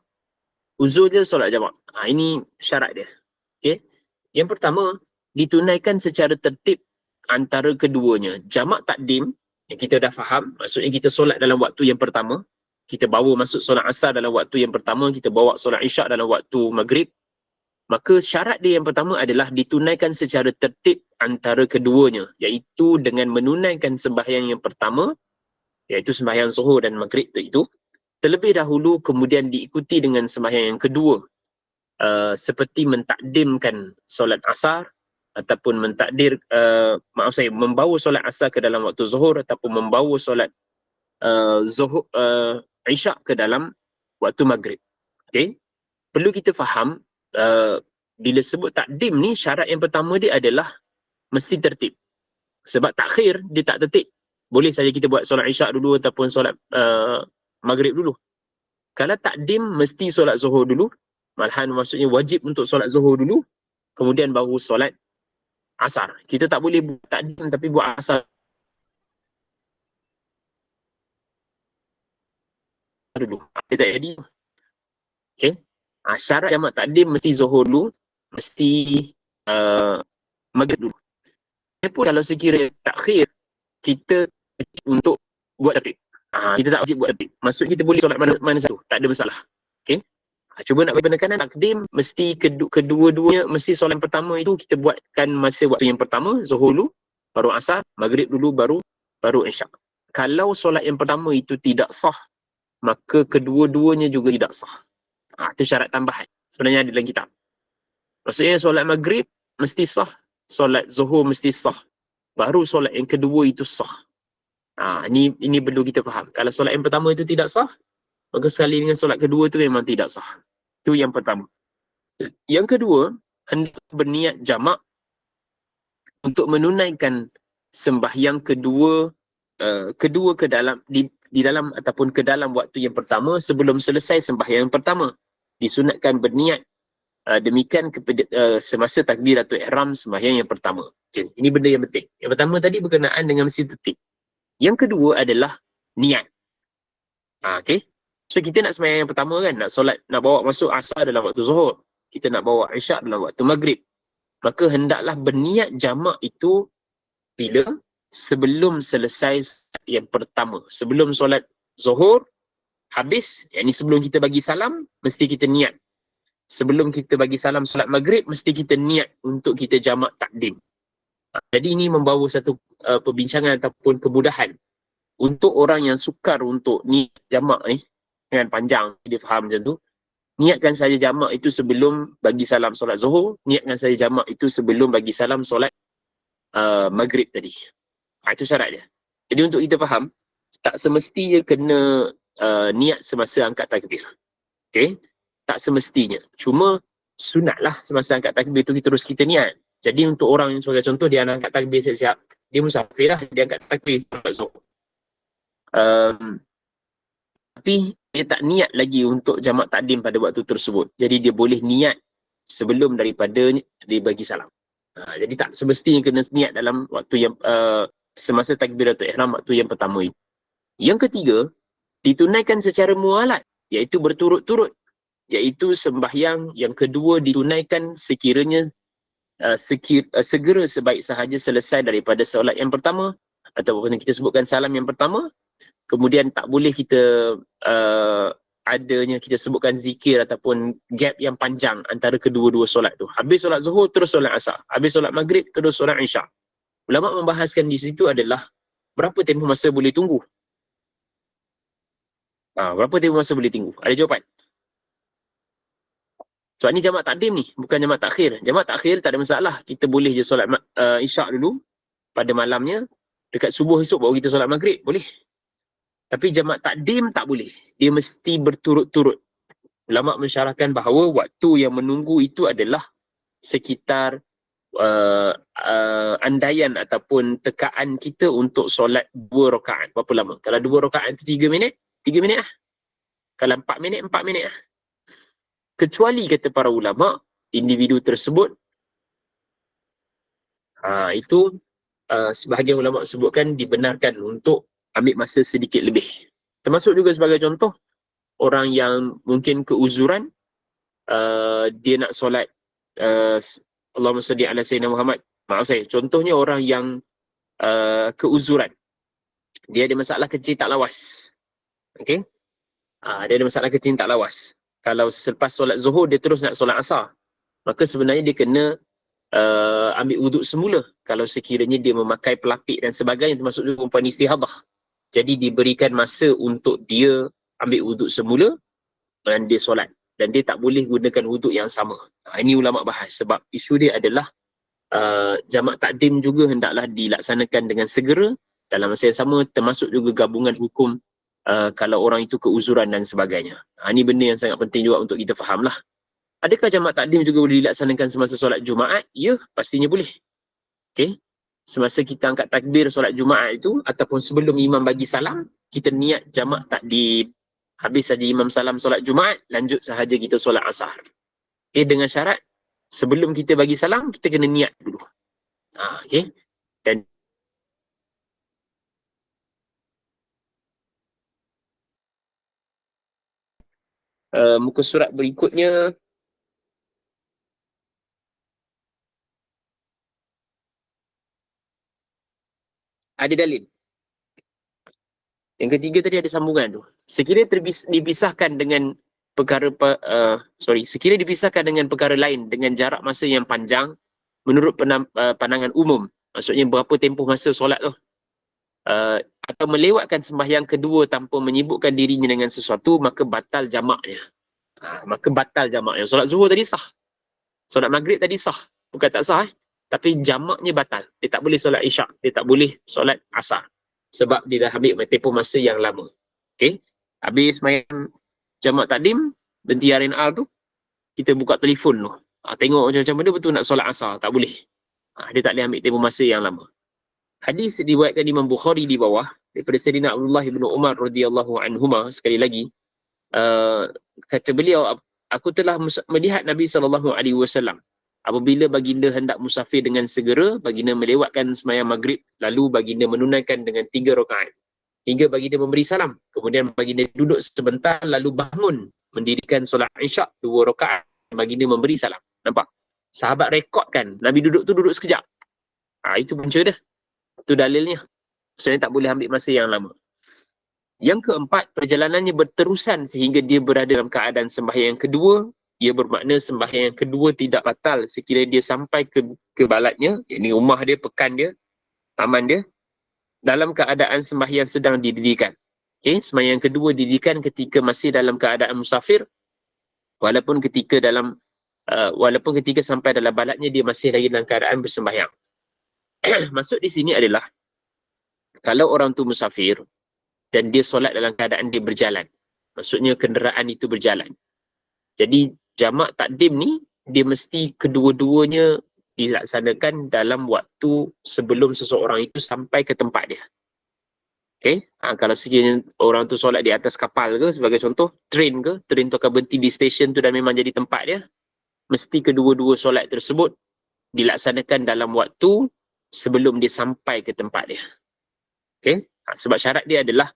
uzur je solat jamak. Ini syarat dia. Okey, yang pertama, ditunaikan secara tertib antara keduanya. Jamak takdim yang kita dah faham, maksudnya kita solat dalam waktu yang pertama, kita bawa masuk solat asar dalam waktu yang pertama, kita bawa solat isyak dalam waktu maghrib. Maka syarat dia yang pertama adalah ditunaikan secara tertib antara keduanya, iaitu dengan menunaikan sembahyang yang pertama, iaitu sembahyang zuhur dan maghrib itu terlebih dahulu, kemudian diikuti dengan sembahyang yang kedua, seperti mentakdimkan solat asar, ataupun membawa solat asar ke dalam waktu zuhur, ataupun membawa solat isyak ke dalam waktu maghrib. Okey, perlu kita faham, bila sebut takdim ni, syarat yang pertama dia adalah mesti tertib. Sebab takhir dia tak tertib. Boleh saja kita buat solat isyak dulu ataupun solat maghrib dulu. Kalau takdim, mesti solat zuhur dulu, Malahan maksudnya wajib untuk solat zuhur dulu, kemudian baru solat asar. Kita tak boleh buat takdim tapi buat asar dulu. Dia tak jadi. Okay. Syarat jamak takdim mesti zuhur dulu, mesti maghrib dulu. Pun kalau sekiranya takhir, kita untuk buat tertib. Kita tak wajib buat tertib. Maksud kita boleh solat mana satu, tak ada masalah. Okay. Cuba nak bagi penekanan takdim, mesti kedua-duanya, mesti solat yang pertama itu kita buatkan masa waktu yang pertama, zuhur dulu, baru asar, maghrib dulu, baru isyak. Kalau solat yang pertama itu tidak sah, maka kedua-duanya juga tidak sah. Itu syarat tambahan. Sebenarnya ada dalam kitab. Maksudnya solat maghrib mesti sah, solat zuhur mesti sah. Baru solat yang kedua itu sah. Ini perlu kita faham. Kalau solat yang pertama itu tidak sah, maka sekali dengan solat kedua itu memang tidak sah. Itu yang pertama. Yang kedua, hendak berniat jamak untuk menunaikan sembahyang kedua ke dalam di dalam ataupun ke dalam waktu yang pertama sebelum selesai sembahyang yang pertama. Disunatkan berniat demikian kepada semasa takbiratul ihram sembahyang yang pertama. Okay. Ini benda yang penting. Yang pertama tadi berkenaan dengan mesti tertib. Yang kedua adalah niat. Okay. So kita nak sembahyang yang pertama kan, nak solat, nak bawa masuk asar dalam waktu zuhur. Kita nak bawa isyak dalam waktu maghrib. Maka hendaklah berniat jamak itu bila? Sebelum selesai yang pertama. Sebelum solat zuhur habis, yakni sebelum kita bagi salam, mesti kita niat. Sebelum kita bagi salam solat maghrib, mesti kita niat untuk kita jamak takdim. Jadi ini membawa satu perbincangan ataupun kemudahan untuk orang yang sukar untuk niat jamak ni, dengan panjang, dia faham macam tu. Niatkan saja jamak itu sebelum bagi salam solat zuhur, niatkan saja jamak itu sebelum bagi salam solat maghrib tadi. Itu syarat dia. Jadi untuk kita faham, tak semestinya kena niat semasa angkat takbir. Okay? Tak semestinya. Cuma sunatlah semasa angkat takbir itu kita niat. Jadi untuk orang yang sebagai contoh, dia nak angkat takbir siap-siap, dia musafir lah, dia angkat takbir solat zuhur. Tapi dia tak niat lagi untuk jamak takdim pada waktu tersebut. Jadi dia boleh niat sebelum daripada dia bagi salam. Jadi tak semestinya kena niat dalam waktu yang semasa takbiratul ihram waktu yang pertama itu. Yang ketiga, ditunaikan secara mualat, iaitu berturut-turut. Iaitu sembahyang yang kedua ditunaikan sekiranya segera sebaik sahaja selesai daripada solat yang pertama, ataupun kita sebutkan salam yang pertama. Kemudian tak boleh kita adanya kita sebutkan zikir ataupun gap yang panjang antara kedua-dua solat tu. Habis solat zuhur terus solat asar, habis solat maghrib terus solat isyak. Ulama membahaskan di situ adalah berapa tempoh masa boleh tunggu. Berapa tempoh masa boleh tunggu? Ada jawapan? Sebab ni jamak takdim ni, bukan jamak takhir. Jamak takhir tak ada masalah. Kita boleh je solat isyak dulu pada malamnya, dekat subuh esok baru kita solat maghrib, boleh. Tapi jamak takdim tak boleh. Dia mesti berturut-turut. Ulama mensyarahkan bahawa waktu yang menunggu itu adalah sekitar andaian ataupun tekaan kita untuk solat 2 rakaat. Berapa lama? Kalau 2 rakaat itu 3 minit, 3 minit lah. Kalau 4 minit, 4 minit lah. Kecuali kata para ulama, individu tersebut, itu sebahagian ulama sebutkan dibenarkan untuk ambil masa sedikit lebih. Termasuk juga sebagai contoh, orang yang mungkin keuzuran, dia nak solat Allahumma salli ala Sayyidina Muhammad. Maaf saya, contohnya orang yang keuzuran. Dia ada masalah kecil tak lawas. Okay? Dia ada masalah kecil tak lawas. Kalau selepas solat zuhur, dia terus nak solat asar, maka sebenarnya dia kena ambil wuduk semula. Kalau sekiranya dia memakai pelapik dan sebagainya, termasuk juga perempuan istihadah. Jadi diberikan masa untuk dia ambil wuduk semula dan dia solat. Dan dia tak boleh gunakan wuduk yang sama. Ini ulama bahas sebab isu dia adalah jamak takdim juga hendaklah dilaksanakan dengan segera dalam masa yang sama, termasuk juga gabungan hukum kalau orang itu keuzuran dan sebagainya. Ini benda yang sangat penting juga untuk kita faham lah. Adakah jamak takdim juga boleh dilaksanakan semasa solat Jumaat? Ya, pastinya boleh. Okay. Semasa kita angkat takbir solat Jumaat itu, ataupun sebelum imam bagi salam, kita niat jamak takdim. Habis saja imam salam solat Jumaat, lanjut sahaja kita solat asar. Okay, dengan syarat sebelum kita bagi salam, kita kena niat dulu. Okay. Dan muka surat berikutnya, ada dalil. Yang ketiga tadi ada sambungan tu. Sekiranya dipisahkan dengan sekiranya dipisahkan dengan perkara lain dengan jarak masa yang panjang menurut pandangan umum, maksudnya berapa tempoh masa solat tu, atau melewatkan sembahyang kedua tanpa menyibukkan dirinya dengan sesuatu, maka batal jamaknya. Solat zuhur tadi sah, solat maghrib tadi sah, bukan tak sah, tapi jamaknya batal. Dia tak boleh solat isyak, dia tak boleh solat asar, sebab dia dah ambil tempoh masa yang lama. Okay, habis sembahyang jamak takdim, berhenti RNR tu, kita buka telefon tu, tengok macam-macam benda, betul nak solat asar, tak boleh. Dia tak boleh ambil tempoh masa yang lama. Hadis diriwayatkan Imam Bukhari di bawah daripada Sayyidina Abdullah bin Umar radhiyallahu anhuma, sekali lagi kata beliau, aku telah melihat Nabi SAW apabila baginda hendak musafir dengan segera, baginda melewatkan sembahyang maghrib, lalu baginda menunaikan dengan 3 rakaat hingga baginda memberi salam, kemudian baginda duduk sebentar lalu bangun mendirikan solat isyak 2 rakaat, baginda memberi salam. Nampak? Sahabat rekodkan Nabi duduk sekejap. Itu punca dia. Itu dalilnya. Maksudnya tak boleh ambil masa yang lama. Yang keempat, perjalanannya berterusan sehingga dia berada dalam keadaan sembahyang yang kedua. Ia bermakna sembahyang yang kedua tidak batal sekiranya dia sampai ke balatnya, yakni rumah dia, pekan dia, taman dia, dalam keadaan sembahyang sedang didirikan. Okay? Sembahyang kedua didirikan ketika masih dalam keadaan musafir, walaupun ketika sampai dalam balatnya dia masih lagi dalam keadaan bersembahyang. Maksud di sini adalah, kalau orang tu musafir dan dia solat dalam keadaan dia berjalan, maksudnya kenderaan itu berjalan, jadi jamak takdim ni dia mesti kedua-duanya dilaksanakan dalam waktu sebelum seseorang itu sampai ke tempat dia. Okay? Kalau sekiranya orang tu solat di atas kapal ke, sebagai contoh, train tu akan berhenti di stesen tu dan memang jadi tempat dia, mesti kedua-dua solat tersebut dilaksanakan dalam waktu sebelum dia sampai ke tempat dia. Okay? Sebab syarat dia adalah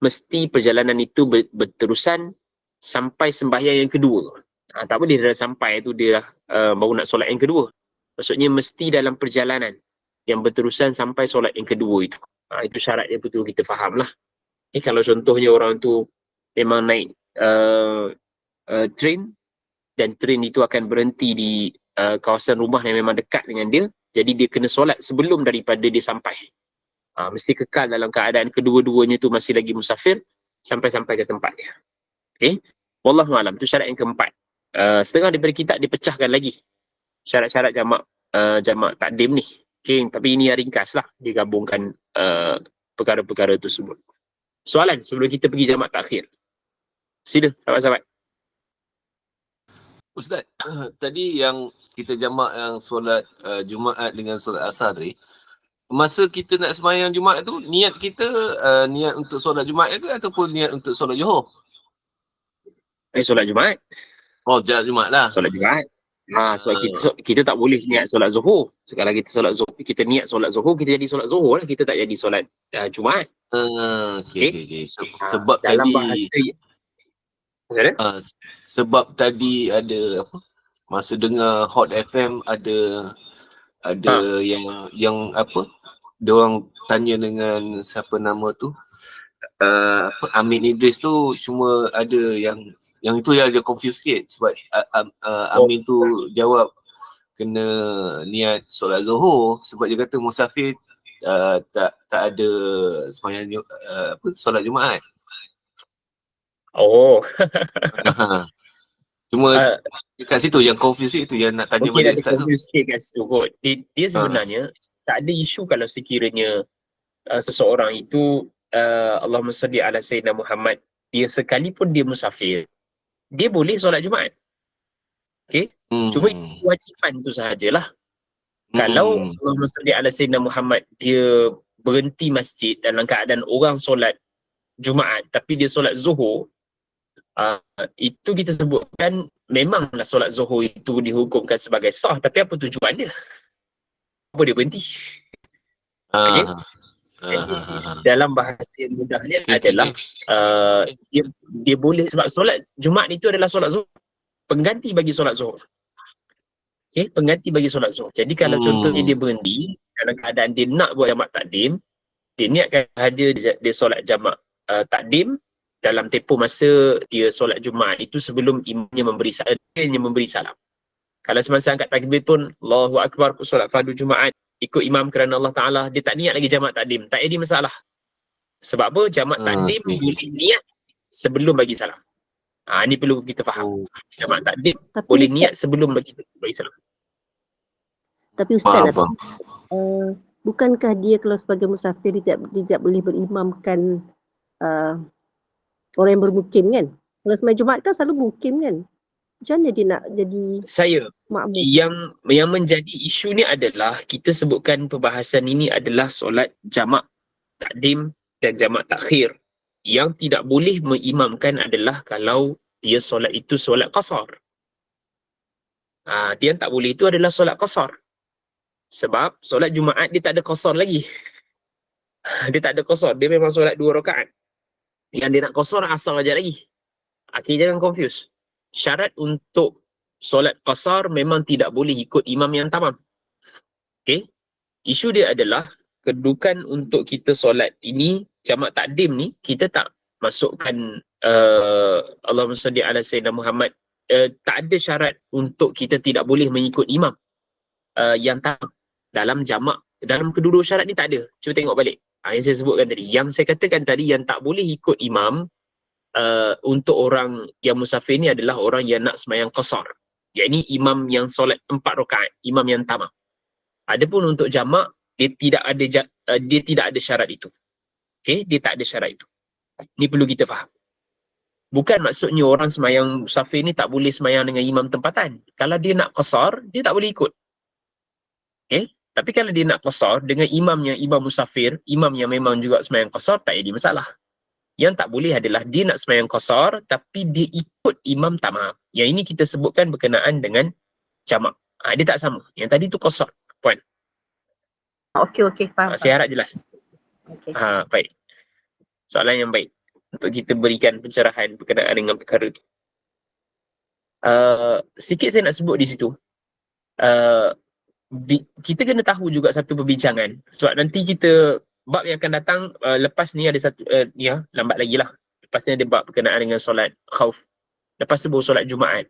mesti perjalanan itu berterusan sampai sembahyang yang kedua. Tak boleh dia dah sampai tu dia baru nak solat yang kedua. Maksudnya mesti dalam perjalanan yang berterusan sampai solat yang kedua itu. Itu syarat yang betul kita faham lah. Kalau contohnya orang tu memang naik train, dan train itu akan berhenti di kawasan rumah yang memang dekat dengan dia, jadi dia kena solat sebelum daripada dia sampai. Mesti kekal dalam keadaan kedua-duanya tu masih lagi musafir sampai ke tempat dia. Okay? Wallahualam, tu syarat yang keempat. Setengah daripada kitab dipecahkan lagi syarat-syarat jamak takdim ni. Okay? Tapi ini yang ringkas lah, digabungkan perkara-perkara tersebut. Soalan sebelum kita pergi jamak takhir. Sila, sahabat-sahabat. Ustaz, tadi yang kita jamak yang solat Jumaat dengan solat asar tadi, masa kita nak sembahyang Jumaat tu, niat kita niat untuk solat Jumaat ke ataupun niat untuk solat Johor? Solat Jumaat. Oh, solat Jumaat lah. Solat Jumaat. Sebab kita tak boleh niat solat Zuhur. Kalau kita solat Zuhur, kita niat solat Zuhur, kita jadi solat Zuhur lah. Kita tak jadi solat Jumaat. Okay. Sebab dalam tadi bahasa sebab tadi ada apa? Masa dengar Hot FM ada yang apa? Dia orang tanya dengan siapa nama tu? Amin Idris tu, cuma ada yang itu yang dia confuse sikit sebab Amin tu jawab kena niat solat Zuhur sebab dia kata musafir tak ada sembahyang solat Jumaat. Cuma kat situ yang confuse itu yang nak tanya balik Ustaz tu. Confuse sikit kat situ kot. Dia sebenarnya tak ada isu kalau sekiranya seseorang itu Allahumma salli ala Sayyidina Muhammad, dia sekalipun dia musafir, dia boleh solat Jumaat. Okay? Cuma kewajipan tu sahajalah. Kalau Allahumma salli ala Sayyidina Muhammad, dia berhenti masjid dalam keadaan orang solat Jumaat tapi dia solat Zuhur, Itu kita sebutkan memanglah solat zuhur itu dihukumkan sebagai sah, tapi apa tujuan dia? Apa dia berhenti? Okey. Ah, Jadi ah. dalam bahasa yang mudahnya Okay, adalah dia boleh, sebab solat Jumaat itu adalah solat zuhur, pengganti bagi solat zuhur. Okey, pengganti bagi solat zuhur. Jadi kalau contohnya dia berhenti dalam keadaan dia nak buat jamak takdim, dia niatkan sahaja dia solat jamak takdim dalam tempoh masa dia solat Jumaat itu sebelum imamnya memberi salam. Kalau semasa angkat takbir pun Allahu Akbar, solat fardu Jumaat, ikut imam kerana Allah Ta'ala, dia tak niat lagi jamak takdim, tak ada masalah. Sebab apa? Jamak takdim boleh niat sebelum bagi salam. Ini perlu kita faham. Jamak takdim boleh niat sebelum bagi salam. Tapi Ustaz, bukankah dia kalau sebagai musafir dia tidak boleh berimamkan orang yang bermukim kan? Kalau sembahyang Jumaat kan selalu mukim kan? Macam mana dia nak jadi makmum? Yang menjadi isu ni adalah kita sebutkan perbahasan ini adalah solat jamak takdim dan jamak takhir. Yang tidak boleh mengimamkan adalah kalau dia solat itu solat qasar. Dia yang tak boleh itu adalah solat qasar. Sebab solat Jumaat dia tak ada qasar lagi. Dia tak ada qasar, dia memang solat 2 rakaat. Yang dia nak qasar asar aja lagi. Jangan confuse. Syarat untuk solat qasar memang tidak boleh ikut imam yang tamam. Okey. Isu dia adalah kedudukan untuk kita solat ini, jamak takdim ni, kita tak masukkan Allahumma salli ala Sayyidina Muhammad, tak ada syarat untuk kita tidak boleh mengikut imam yang tamam. Dalam jamak, dalam kedua syarat ni tak ada. Cuba tengok balik. Yang saya sebutkan tadi. Yang saya katakan tadi, yang tak boleh ikut imam untuk orang yang musafir ni adalah orang yang nak sembahyang qasar. Yakni imam yang solat 4 rakaat, imam yang tamam. Adapun untuk jamak, dia tidak ada syarat itu. Okey, dia tak ada syarat itu. Ni perlu kita faham. Bukan maksudnya orang sembahyang musafir ni tak boleh sembahyang dengan imam tempatan. Kalau dia nak qasar, dia tak boleh ikut. Okey? Tapi kalau dia nak qasar dengan imamnya, imam musafir, imam yang memang juga sembahyang qasar, tak ada masalah. Yang tak boleh adalah dia nak sembahyang qasar tapi dia ikut imam tamam. Yang ini kita sebutkan berkenaan dengan jamak. Dia tak sama. Yang tadi tu qasar. Puan. Okey, faham. Saya harap jelas. Okey. Baik. Soalan yang baik untuk kita berikan pencerahan berkenaan dengan perkara itu. Sikit saya nak sebut di situ. Kita kena tahu juga satu perbincangan. Sebab nanti kita bab yang akan datang lepas ni ada satu lambat lagi lah. Lepas ni ada bab berkenaan dengan solat khauf. Lepas tu baru solat Jumaat.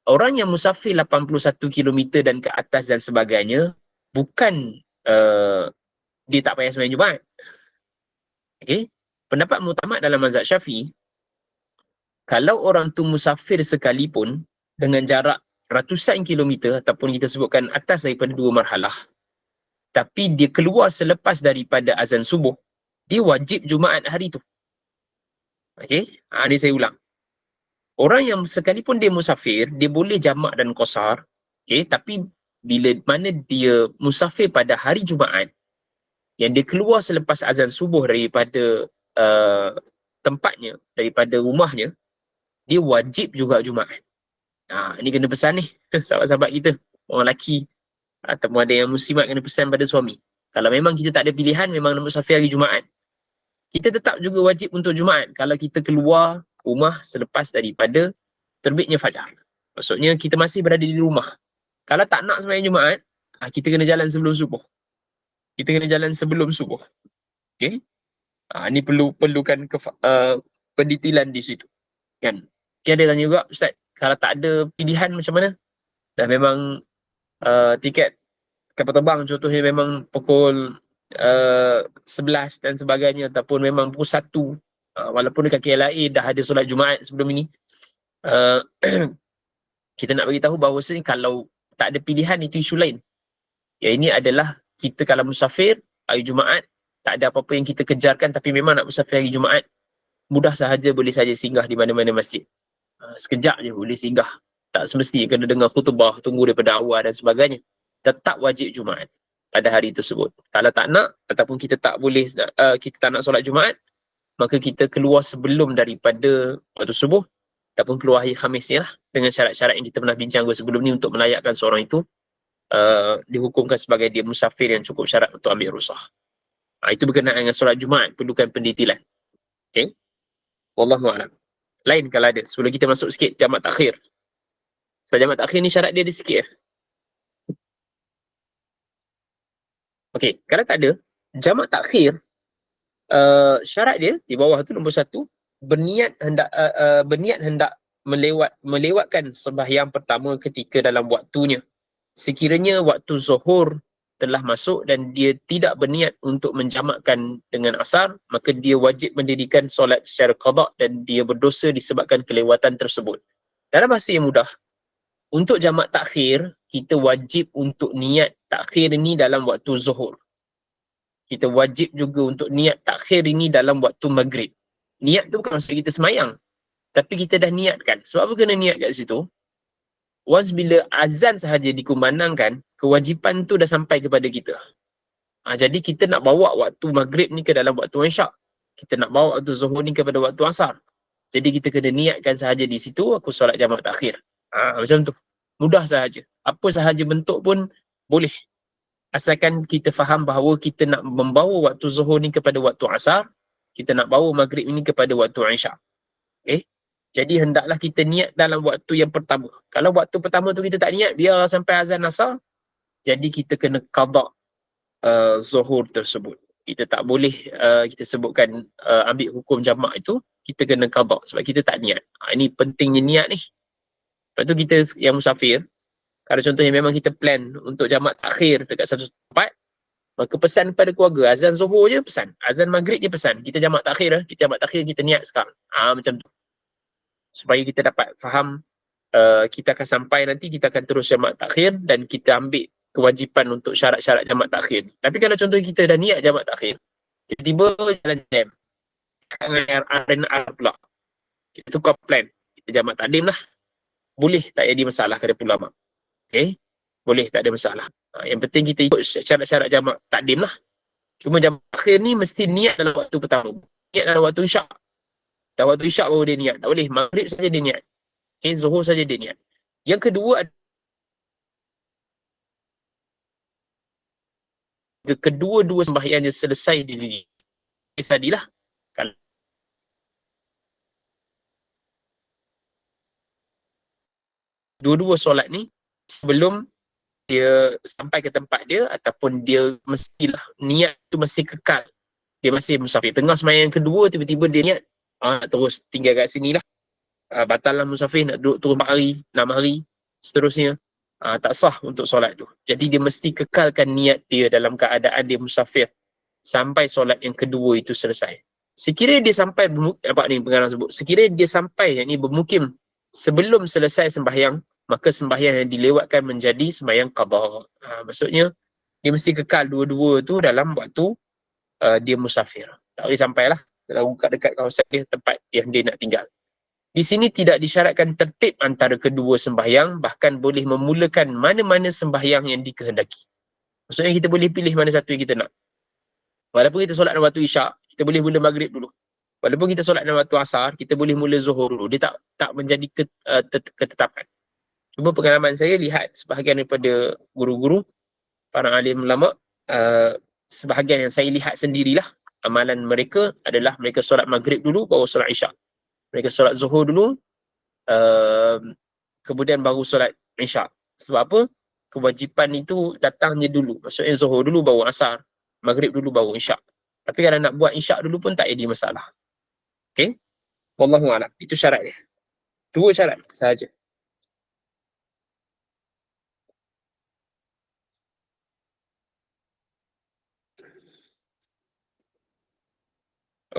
Orang yang musafir 81 km dan ke atas dan sebagainya, bukan dia tak payah sembahyang Jumaat. Okey. Pendapat muktamad dalam mazhab Syafi'i, kalau orang tu musafir sekalipun dengan jarak ratusan kilometer ataupun kita sebutkan atas daripada 2 marhalah, tapi dia keluar selepas daripada azan subuh, dia wajib Jumaat hari tu. Okey, ini saya ulang. Orang yang sekalipun dia musafir, dia boleh jamak dan qasar, okey, tapi bila mana dia musafir pada hari Jumaat, yang dia keluar selepas azan subuh daripada tempatnya, daripada rumahnya, dia wajib juga Jumaat. Ini kena pesan ni, sahabat-sahabat kita, orang lelaki ataupun ada yang muslimat, kena pesan pada suami. Kalau memang kita tak ada pilihan, memang nak musafir hari Jumaat, kita tetap juga wajib untuk Jumaat kalau kita keluar rumah selepas daripada terbitnya fajar. Maksudnya kita masih berada di rumah. Kalau tak nak sembahyang Jumaat, kita kena jalan sebelum subuh. Kita kena jalan sebelum subuh. Okey? Ini perlukan pendetilan di situ. Kan? Dia ada tanya juga, Ustaz, kalau tak ada pilihan macam mana? Dah memang tiket kapal terbang contohnya memang pukul 11 dan sebagainya, ataupun memang pukul 1, walaupun dekat KLIA dah ada solat Jumaat sebelum ini, kita nak bagi tahu bahawasanya kalau tak ada pilihan, itu isu lain. Yang ini adalah kita kalau musafir hari Jumaat, tak ada apa-apa yang kita kejarkan, tapi memang nak musafir hari Jumaat, mudah sahaja boleh saja singgah di mana-mana masjid. Sekejap je boleh singgah. Tak semestinya kena dengar khutbah, tunggu daripada awal dan sebagainya. Tetap wajib Jumaat pada hari tersebut. Kalau tak nak, ataupun kita tak boleh, kita tak nak solat Jumaat, maka kita keluar sebelum daripada waktu subuh, ataupun keluar hari Khamis ni lah, dengan syarat-syarat yang kita pernah bincang sebelum ni untuk melayakkan seorang itu dihukumkan sebagai dia musafir yang cukup syarat untuk ambil rukhsah. Itu berkenaan dengan solat Jumaat, perlukan pendetilan. Okey. Wallahu a'lam. Lain kalau ada. Sebelum kita masuk sikit jamak takhir. Sebab jamak takhir ni syarat dia ada sikit. Okey, kalau tak ada jamak takhir, syarat dia di bawah tu nombor 1, berniat hendak melewatkan sembahyang pertama ketika dalam waktunya. Sekiranya waktu zuhur telah masuk dan dia tidak berniat untuk menjamakkan dengan asar, maka dia wajib mendirikan solat secara qada dan dia berdosa disebabkan kelewatan tersebut. Dalam bahasa yang mudah, untuk jamak takhir, kita wajib untuk niat takhir ini dalam waktu zuhur. Kita wajib juga untuk niat takhir ini dalam waktu maghrib. Niat tu bukan maksud kita semayang, tapi kita dah niatkan. Sebab apa kena niat kat situ? Once bila azan sahaja dikumandangkan, kewajipan tu dah sampai kepada kita. Jadi kita nak bawa waktu maghrib ni ke dalam waktu isyak. Kita nak bawa waktu zuhur ni kepada waktu asar. Jadi kita kena niatkan sahaja di situ, aku solat jamak takhir. Macam tu. Mudah sahaja. Apa sahaja bentuk pun boleh. Asalkan kita faham bahawa kita nak membawa waktu zuhur ni kepada waktu asar, kita nak bawa maghrib ini kepada waktu isyak. Okay? Jadi hendaklah kita niat dalam waktu yang pertama. Kalau waktu pertama tu kita tak niat, biar sampai azan asar, jadi kita kena qada zuhur tersebut. Kita tak boleh kita sebutkan ambil hukum jamak itu, kita kena qada sebab kita tak niat. Ini pentingnya niat ni. Lepas tu kita yang musafir, kalau contohnya memang kita plan untuk jamak takhir dekat satu tempat, maka pesan kepada keluarga, azan zuhur je pesan, azan maghrib je pesan, kita jamak takhir, kita niat sekarang. Macam tu. Supaya kita dapat faham, kita akan sampai nanti, kita akan terus jamak takhir dan kita ambil kewajipan untuk syarat-syarat jamak takhir. Tapi kalau contoh kita dah niat jamak takhir, tiba-tiba jalan jam, dengan R&R pula, kita tukar plan, kita jamak takdim lah. Boleh tak jadi masalah kata ulama. Okay? Boleh, tak ada masalah. Yang penting kita ikut syarat-syarat jamak takdim lah. Cuma jamak takhir ni mesti niat dalam waktu pertama. Niat dalam waktu isyak. Dalam waktu isyak baru dia niat. Tak boleh, maghrib saja dia niat. Okay, zuhur saja dia niat. Yang kedua, kedua-dua sembahyang dia selesai di diri. Sadilah. Kalau dua-dua solat ni, sebelum dia sampai ke tempat dia, ataupun dia mestilah, niat tu masih kekal. Dia masih musafir. Tengah sembahyang kedua, tiba-tiba dia niat, terus tinggal kat sini lah. Batal lah musafir, nak duduk turun 4 hari, 6 hari, seterusnya. Tak sah untuk solat tu. Jadi dia mesti kekalkan niat dia dalam keadaan dia musafir sampai solat yang kedua itu selesai. Sekiranya dia sampai nampak ni pengarang sebut, sekiranya dia sampai yang ni bermukim sebelum selesai sembahyang, maka sembahyang yang dilewatkan menjadi sembahyang qada. Maksudnya dia mesti kekal dua-dua tu dalam waktu dia musafir. Tak boleh sampailah dalam dekat kawasan dia, tempat yang dia nak tinggal. Di sini tidak disyaratkan tertib antara kedua sembahyang, bahkan boleh memulakan mana-mana sembahyang yang dikehendaki. Maksudnya kita boleh pilih mana satu yang kita nak. Walaupun kita solat dalam waktu isyak, kita boleh mula maghrib dulu. Walaupun kita solat dalam waktu asar, kita boleh mula zuhur dulu. Dia tak menjadi ketetapan. Cuma pengalaman saya lihat sebahagian daripada guru-guru, para alim ulama, sebahagian yang saya lihat sendirilah, amalan mereka adalah mereka solat maghrib dulu, baru solat isyak. Mereka solat zuhur dulu, kemudian baru solat isyak. Sebab apa? Kewajipan itu datangnya dulu. Maksudnya zuhur dulu, baru asar. Maghrib dulu, baru isyak. Tapi kalau nak buat isyak dulu pun tak jadi masalah. Okay? Wallahu a'lam. Itu syarat dia. 2 syarat sahaja.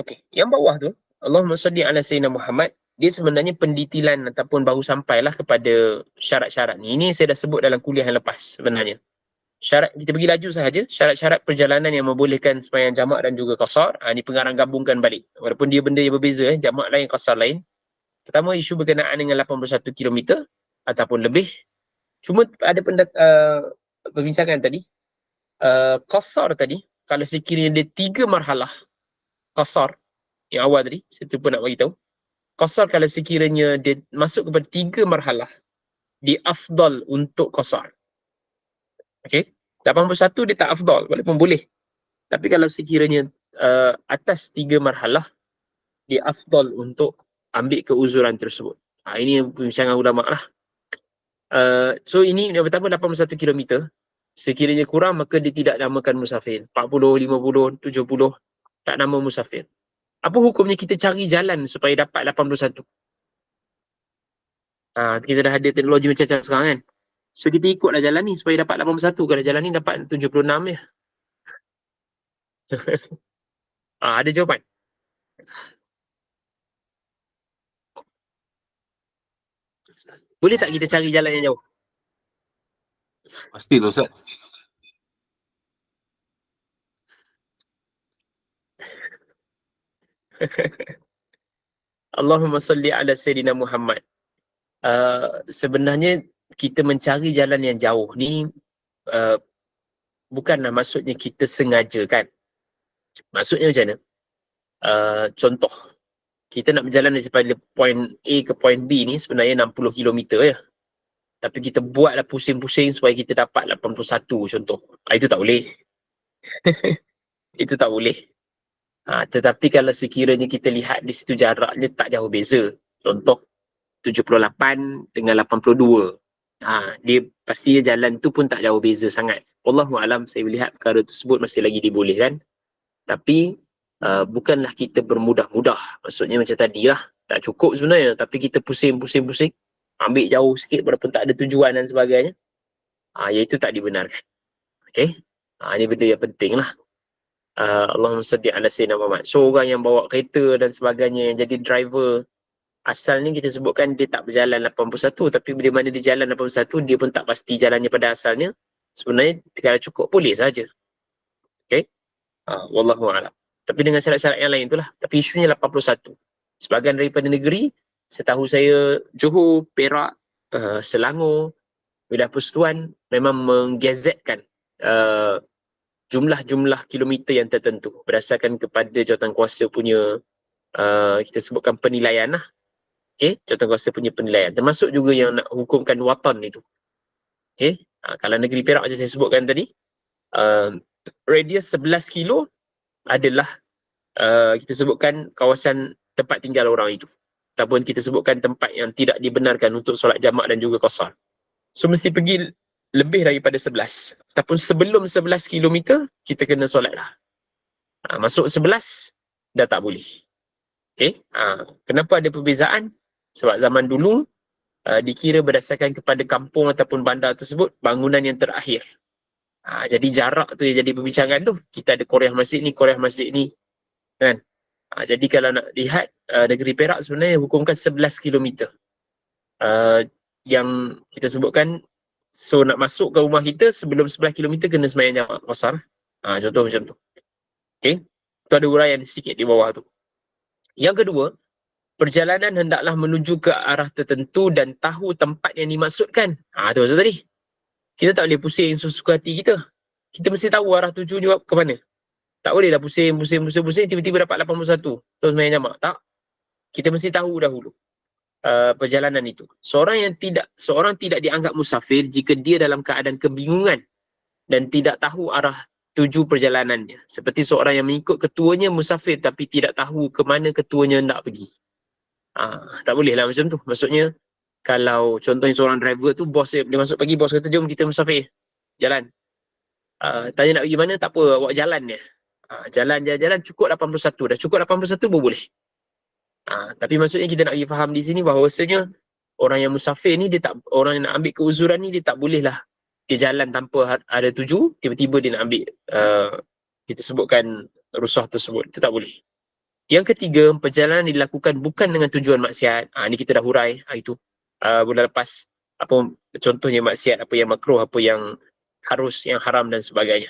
Okey, yang bawah tu, Allahumma salli ala sayyidina Muhammad, dia sebenarnya pendetilan ataupun baru sampailah kepada syarat-syarat ni. Ini saya dah sebut dalam kuliah yang lepas sebenarnya. Syarat, kita pergi laju sahaja, syarat-syarat perjalanan yang membolehkan sembahyang jamak dan juga qasar. Ini pengarang gabungkan balik. Walaupun dia benda yang berbeza, jamak lain, qasar lain. Pertama, isu berkenaan dengan 81 km ataupun lebih. Cuma ada perbincangan tadi. Qasar tadi, kalau sekiranya dia 3 marhalah qasar yang awal tadi, saya terlupa nak bagi tahu. qasar kalau sekiranya dia masuk kepada 3 marhalah, dia afdal untuk qasar. Okey, 81 dia tak afdal walaupun boleh. Tapi kalau sekiranya atas 3 marhalah, dia afdal untuk ambil keuzuran tersebut. Ini perbincangan ulama lah. So ini yang pertama 81 km. Sekiranya kurang maka dia tidak namakan musafir. 40, 50, 70 tak nama musafir. Apa hukumnya kita cari jalan supaya dapat 81? Kita dah ada teknologi macam-macam sekarang kan. So kita ikutlah jalan ni supaya dapat 81. Kalau jalan ni dapat 76 je. Ada jawapan? Boleh tak kita cari jalan yang jauh? Pastilah Ustaz. Allahumma salli ala Sayyidina Muhammad. Sebenarnya kita mencari jalan yang jauh ni bukanlah maksudnya kita sengaja kan. Maksudnya macam mana? Contoh, kita nak berjalan daripada point A ke point B ni sebenarnya 60 km je. Tapi kita buatlah pusing-pusing supaya kita dapat 81 contoh. Itu tak boleh. Itu tak boleh. Tetapi kalau sekiranya kita lihat di situ jaraknya tak jauh beza. Contoh 78 dengan 82. Dia pasti jalan tu pun tak jauh beza sangat. Wallahualam, saya melihat perkara tersebut masih lagi dibolehkan. Tapi bukanlah kita bermudah-mudah. Maksudnya macam tadilah, tak cukup sebenarnya. Tapi kita pusing-pusing-pusing, ambil jauh sikit walaupun tak ada tujuan dan sebagainya. Iaitu tak dibenarkan. Okey? Ini benda yang penting lah. Allahumma salli ala Sayyidina Muhammad. So orang yang bawa kereta dan sebagainya, yang jadi driver, asalnya kita sebutkan dia tak berjalan 81, tapi bila mana dia jalan 81, dia pun tak pasti jalannya pada asalnya. Sebenarnya kalau cukup boleh saja. Okey? Wallahualam. Tapi dengan syarat-syarat yang lain itulah. Tapi isunya 81. Sebahagian daripada negeri, setahu saya Johor, Perak, Selangor, Wilayah Persekutuan memang menggazetkan jumlah-jumlah kilometer yang tertentu berdasarkan kepada jawatankuasa punya kita sebutkan penilaian lah. Okey, jawatankuasa punya penilaian. Termasuk juga yang nak hukumkan watan itu. Okey, kalau negeri Perak macam saya sebutkan tadi, radius 11 kilo adalah kita sebutkan kawasan tempat tinggal orang itu. Ataupun kita sebutkan tempat yang tidak dibenarkan untuk solat jamak dan juga qasar. So mesti pergi lebih daripada 11. Ataupun sebelum 11 km, kita kena solat lah. Masuk 11, dah tak boleh. Okay? Kenapa ada perbezaan? Sebab zaman dulu, dikira berdasarkan kepada kampung ataupun bandar tersebut, bangunan yang terakhir. Jadi jarak tu yang jadi perbincangan tu. Kita ada Korea Masjid ni. Kan? Jadi kalau nak lihat, negeri Perak sebenarnya hukumkan 11 km. Yang kita sebutkan, so nak masuk ke rumah kita sebelum 11 km kena sembahyang jamak qasar. Contoh macam tu. Okay. Tu ada uraian sikit di bawah tu. Yang kedua, perjalanan hendaklah menuju ke arah tertentu dan tahu tempat yang dimaksudkan. Tu maksud tadi. Kita tak boleh pusing sesuka hati kita. Kita mesti tahu arah tuju jawab ke mana. Tak boleh dah pusing, tiba-tiba dapat 81. Terus sembahyang jamak. Tak. Kita mesti tahu dahulu perjalanan itu. Seorang tidak dianggap musafir jika dia dalam keadaan kebingungan dan tidak tahu arah tuju perjalanannya. Seperti seorang yang mengikut ketuanya musafir tapi tidak tahu ke mana ketuanya hendak pergi. Tak boleh lah macam tu. Maksudnya, kalau contohnya seorang driver tu, bos dia masuk pagi, bos kata jom kita musafir. Jalan. Tanya nak pergi mana, tak apa, awak jalan dia. Jalan cukup 81. Dah cukup 81 pun boleh. Tapi maksudnya kita nak bagi faham di sini bahawasanya orang yang musafir ni, orang yang nak ambil keuzuran ni, dia tak boleh lah dia jalan tanpa ada tuju, tiba-tiba dia nak ambil kita sebutkan rusah tersebut. Itu tak boleh. Yang ketiga, perjalanan dilakukan bukan dengan tujuan maksiat. Ni kita dah hurai itu bulan lepas. Apa contohnya maksiat, apa yang makruh, apa yang harus, yang haram dan sebagainya.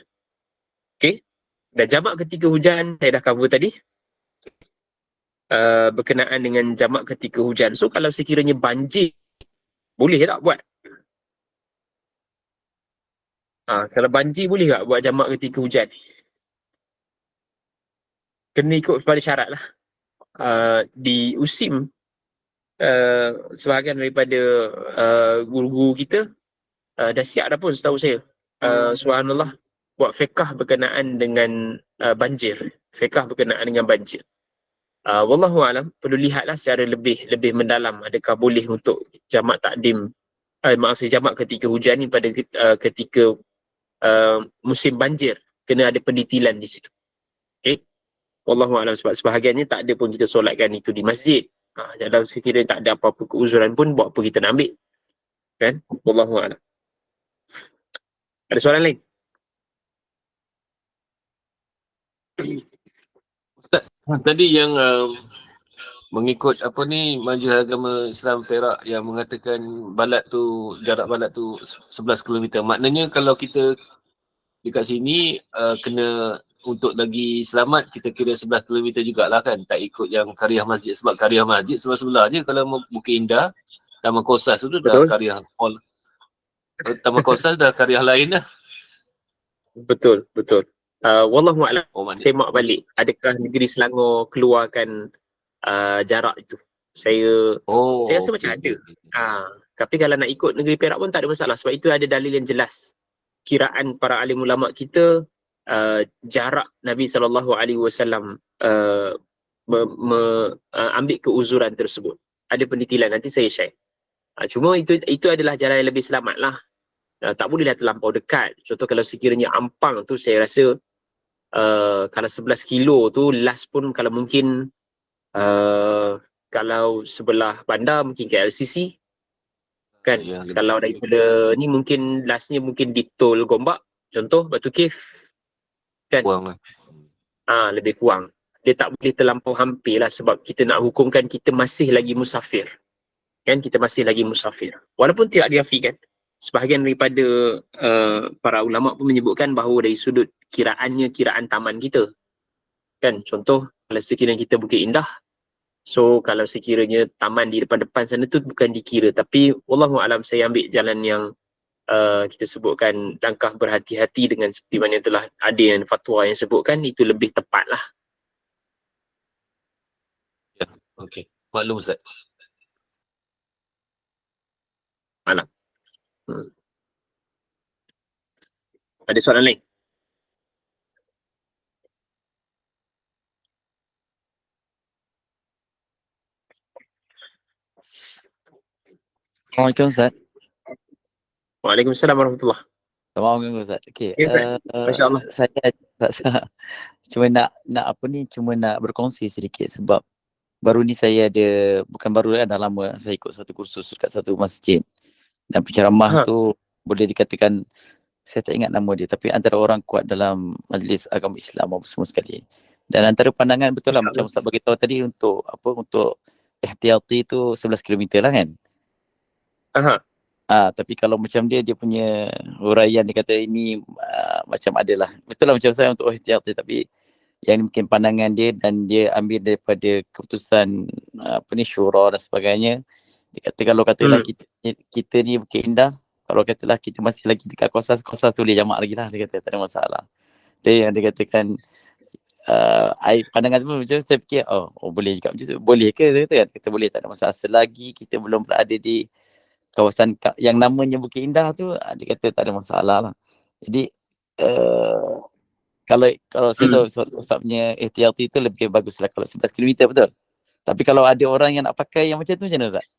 Okey. Dan jamak ketika hujan saya dah cover tadi. Berkenaan dengan jamak ketika hujan. So kalau sekiranya banjir, boleh tak buat? Kalau banjir boleh tak buat jamak ketika hujan? Kena ikut pada syarat lah. Di USIM, sebahagian daripada guru-guru kita dah siap dah pun setahu saya. Subhanallah, buat fiqh berkenaan dengan banjir. Fiqh berkenaan dengan banjir. Wallahu alam, perlu lihatlah secara lebih mendalam adakah boleh untuk jamak takdim, jamak ketika hujan ni pada ketika musim banjir, kena ada pendetilan di situ. Okey. Wallahu alam, sebab sebahagiannya tak ada pun kita solatkan itu di masjid. Dalam sekiranya tak ada apa-apa keuzuran pun, buat apa kita nak ambil? Kan? Wallahu alam. Ada soalan lain? Ustaz, tadi yang mengikut apa ni Majlis Agama Islam Perak yang mengatakan balat tu, jarak balat tu 11 km. Maknanya kalau kita dekat sini kena untuk lagi selamat kita kira 11 km jugalah kan, tak ikut yang Kariah Masjid, sebab Kariah Masjid sebelah-sebelah je. Kalau Bukit Indah, Taman Kosas tu dah Kariah Hall. Taman Kosas dah Kariah lain dah. Betul. Wallahu a'lam. Semak balik, adakah negeri Selangor keluarkan jarak itu? Saya rasa macam ada. Tapi kalau nak ikut negeri Perak pun tak ada masalah, sebab itu ada dalil yang jelas. Kiraan para alim ulama kita, jarak Nabi SAW ambil keuzuran tersebut. Ada pendetilan, nanti saya share. Cuma itu adalah jalan yang lebih selamat lah. Tak bolehlah terlampau dekat. Contoh kalau sekiranya Ampang tu, saya rasa kalau 11 kilo tu last pun kalau mungkin kalau sebelah bandar mungkin KLCC kan. Kalau daripada ni mungkin lastnya mungkin di Tol Gombak, contoh Batu Cave kan. Lebih kurang. Dia tak boleh terlampau hampir lah, sebab kita nak hukumkan kita masih lagi musafir kan, kita masih lagi musafir walaupun tidak diafikan. Sebahagian daripada para ulama pun menyebutkan bahawa dari sudut kiraannya kiraan taman kita kan. Contoh kalau sekiranya kita Bukit Indah, so kalau sekiranya taman di depan-depan sana tu bukan dikira. Tapi wallahu alam, saya ambil jalan yang kita sebutkan langkah berhati-hati dengan seperti mana telah ada yang fatwa yang sebutkan, itu lebih tepat lah. Ya, okey. Maklum Ustaz. Malam. Ada soalan lain? Assalamualaikum Ustaz. Waalaikumsalam warahmatullahi. Assalamualaikum Ustaz. Okey. Ya, Masya-Allah. Saya cuma nak berkongsi sedikit, sebab baru ni saya ada, bukan baru lah, dah lama saya ikut satu kursus dekat satu masjid. Dan penceramah tu boleh dikatakan, saya tak ingat nama dia, tapi antara orang kuat dalam Majlis Agama Islam apa semua sekali. Dan antara pandangan betul lah macam Ustaz beritahu tadi, untuk ihtiyati tu 11 km lah kan. Tapi kalau macam dia punya huraian, dia kata ini macam adalah, betul lah macam saya untuk ihtiyati, tapi yang mungkin pandangan dia dan dia ambil daripada keputusan syura dan sebagainya. Dia kata kalau katalah kita ni Bukit Indah, kalau katalah kita masih lagi dekat Kosas tu boleh jamak lagi lah, dia kata tak ada masalah. Itu yang dia katakan. Pandangan tu macam saya fikir, boleh juga macam tu. Boleh ke? Dia kata kan, kita boleh, tak ada masalah selagi kita belum berada di kawasan yang namanya Bukit Indah tu. Dia kata tak ada masalah lah. Jadi kalau saya tahu Ustaz punya ihtiyati tu lebih bagus lah kalau 11 km, betul. Tapi kalau ada orang yang nak pakai yang macam tu, macam mana Ustaz?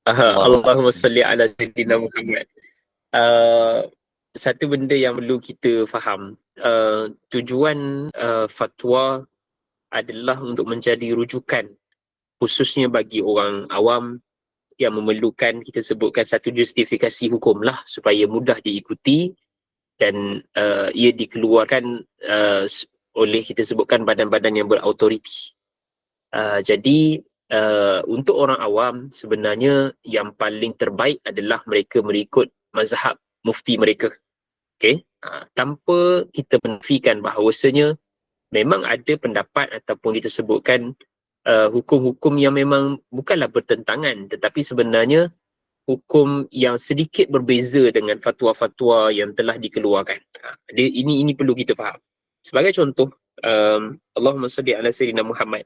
Allahumma salli ala sayyidina Muhammad. Satu benda yang perlu kita faham, tujuan fatwa adalah untuk menjadi rujukan, khususnya bagi orang awam yang memerlukan, kita sebutkan satu justifikasi hukum lah, supaya mudah diikuti dan ia dikeluarkan oleh, kita sebutkan, badan-badan yang berautoriti. Jadi untuk orang awam sebenarnya yang paling terbaik adalah mereka mengikut mazhab mufti mereka. Okey, tanpa kita menafikan bahawasanya memang ada pendapat ataupun kita sebutkan hukum-hukum yang memang bukanlah bertentangan, tetapi sebenarnya hukum yang sedikit berbeza dengan fatwa-fatwa yang telah dikeluarkan. Ini perlu kita faham. Sebagai contoh, Allahumma salli ala sayyidina Muhammad.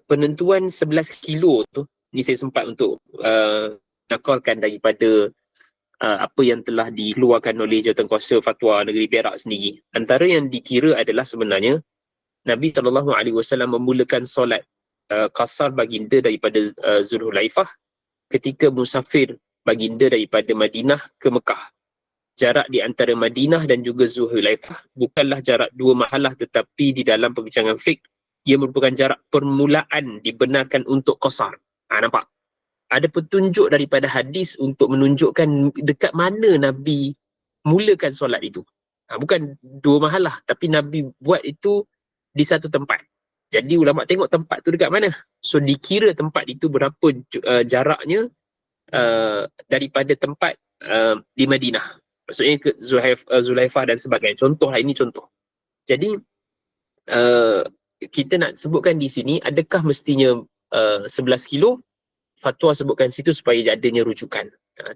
Penentuan 11 kilo tu, ni saya sempat untuk nakalkan daripada apa yang telah dikeluarkan oleh Jawatankuasa Fatwa Negeri Perak sendiri. Antara yang dikira adalah sebenarnya Nabi SAW memulakan solat qasar baginda daripada Zulhulaifah ketika musafir baginda daripada Madinah ke Mekah. Jarak di antara Madinah dan juga Zulhulaifah bukanlah jarak dua mahalah, tetapi di dalam perbincangan fiqh ia merupakan jarak permulaan dibenarkan untuk qasar. Nampak? Ada petunjuk daripada hadis untuk menunjukkan dekat mana Nabi mulakan solat itu. Bukan dua mahalah, tapi Nabi buat itu di satu tempat. Jadi ulama tengok tempat tu dekat mana. So dikira tempat itu berapa jaraknya daripada tempat di Madinah. Maksudnya ke Zulaifah dan sebagainya. Contoh lah, ini contoh. Jadi kita nak sebutkan di sini, adakah mestinya 11 kilo? Fatwa sebutkan situ supaya adanya rujukan.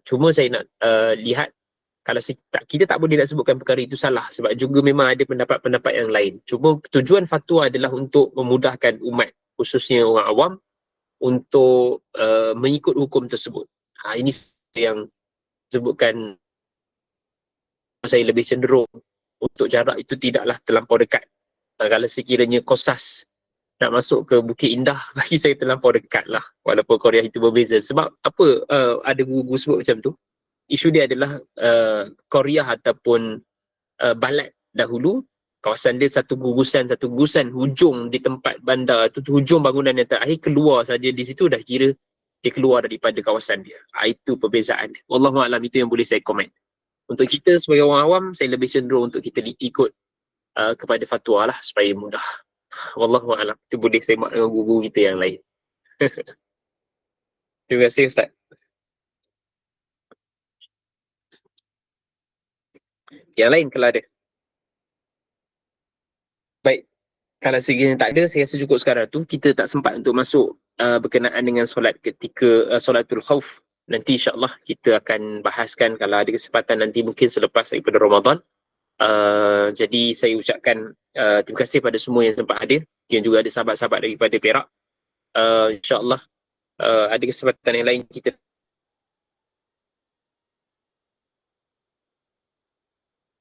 Cuma saya nak lihat, kalau kita tak boleh nak sebutkan perkara itu salah, sebab juga memang ada pendapat-pendapat yang lain. Cuma tujuan fatwa adalah untuk memudahkan umat, khususnya orang awam, untuk mengikut hukum tersebut. Ini yang sebutkan, saya lebih cenderung untuk jarak itu tidaklah terlampau dekat. Kalau sekiranya Kosas nak masuk ke Bukit Indah, bagi saya terlampau dekat lah, walaupun Korea itu berbeza. Sebab apa ada guru-guru sebut macam tu? Isu dia adalah Korea ataupun Balat dahulu, kawasan dia satu gugusan hujung di tempat bandar tu, hujung bangunan yang terakhir, keluar saja di situ dah kira dia keluar daripada kawasan dia. Itu perbezaan. Wallahualam, itu yang boleh saya komen. Untuk kita sebagai orang awam, saya lebih cenderung untuk kita ikut kepada fatwa lah supaya mudah. Wallahualam, itu boleh semak dengan guru kita yang lain. Terima kasih Ustaz. Yang lain kalau ada. Baik, kalau sekiranya tak ada, saya rasa cukup sekarang tu. Kita tak sempat untuk masuk berkenaan dengan solat ketika solatul khauf. Nanti insyaAllah kita akan bahaskan kalau ada kesempatan nanti, mungkin selepas daripada Ramadan. Jadi saya ucapkan terima kasih pada semua yang sempat hadir, yang juga ada sahabat-sahabat daripada Perak. InsyaAllah ada kesempatan yang lain kita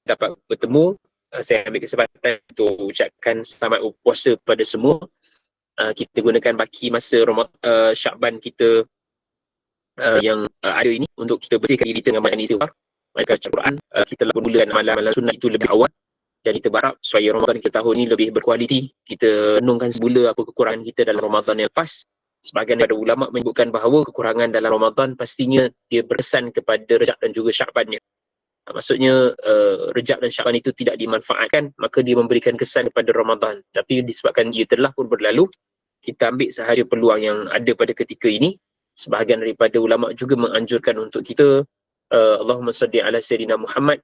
dapat bertemu. Saya ambil kesempatan untuk ucapkan selamat puasa kepada semua. Kita gunakan baki masa Syakban kita yang ada ini untuk kita bersihkan diri dengan banyak istighfar, baca Quran. Kita lah mulakan amalan-amalan sunnah itu lebih awal, dan kita berharap supaya Ramadan kita tahun ini lebih berkualiti. Kita renungkan semula apa kekurangan kita dalam Ramadan yang lepas. Sebahagian daripada ulama menyebutkan bahawa kekurangan dalam Ramadan pastinya dia berkesan kepada Rejab dan juga Syakbannya. Maksudnya Rejab dan Syakban itu tidak dimanfaatkan, maka dia memberikan kesan kepada Ramadan. Tapi disebabkan ia telah pun berlalu, kita ambil sahaja peluang yang ada pada ketika ini. Sebahagian daripada ulama juga menganjurkan untuk kita Allahumma salli ala sayyidina Muhammad,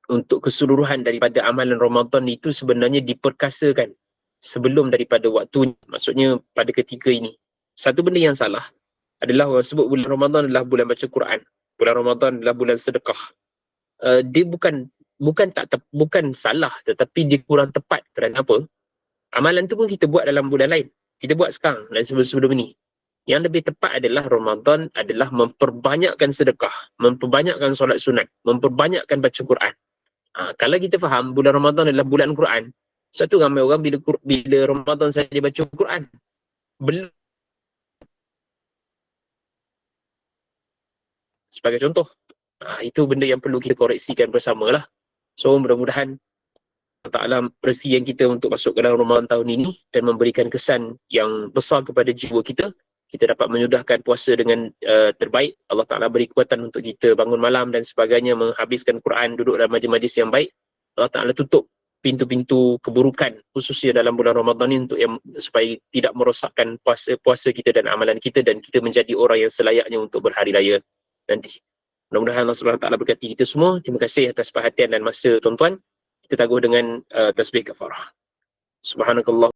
untuk keseluruhan daripada amalan Ramadan itu sebenarnya diperkasakan sebelum daripada waktu. Maksudnya pada ketika ini, satu benda yang salah adalah orang sebut bulan Ramadan adalah bulan baca Quran, bulan Ramadan adalah bulan sedekah. Dia bukan salah, tetapi dia kurang tepat. Kerana apa? Amalan tu pun kita buat dalam bulan lain, kita buat sekarang dan sebelum ini. Yang lebih tepat adalah Ramadan adalah memperbanyakkan sedekah, memperbanyakkan solat sunat, memperbanyakkan baca Quran. Kalau kita faham bulan Ramadan adalah bulan Quran, sebab tu ramai orang bila Ramadan saja baca Quran, belum. Sebagai contoh, itu benda yang perlu kita koreksikan bersamalah. So mudah-mudahan Allah Ta'ala rezeki yang kita untuk masuk ke dalam Ramadan tahun ini dan memberikan kesan yang besar kepada jiwa kita. Kita dapat menyudahkan puasa dengan terbaik. Allah Ta'ala beri kekuatan untuk kita bangun malam dan sebagainya, menghabiskan Quran, duduk dalam majlis-majlis yang baik. Allah Ta'ala tutup pintu-pintu keburukan, khususnya dalam bulan Ramadan ini, untuk supaya tidak merosakkan puasa kita dan amalan kita, dan kita menjadi orang yang selayaknya untuk berhari raya nanti. Mudah-mudahan Allah Subhanahu Wa Ta'ala berkati kita semua. Terima kasih atas perhatian dan masa tuan-tuan. Kita tangguh dengan tasbih kafarah. Subhanakallah.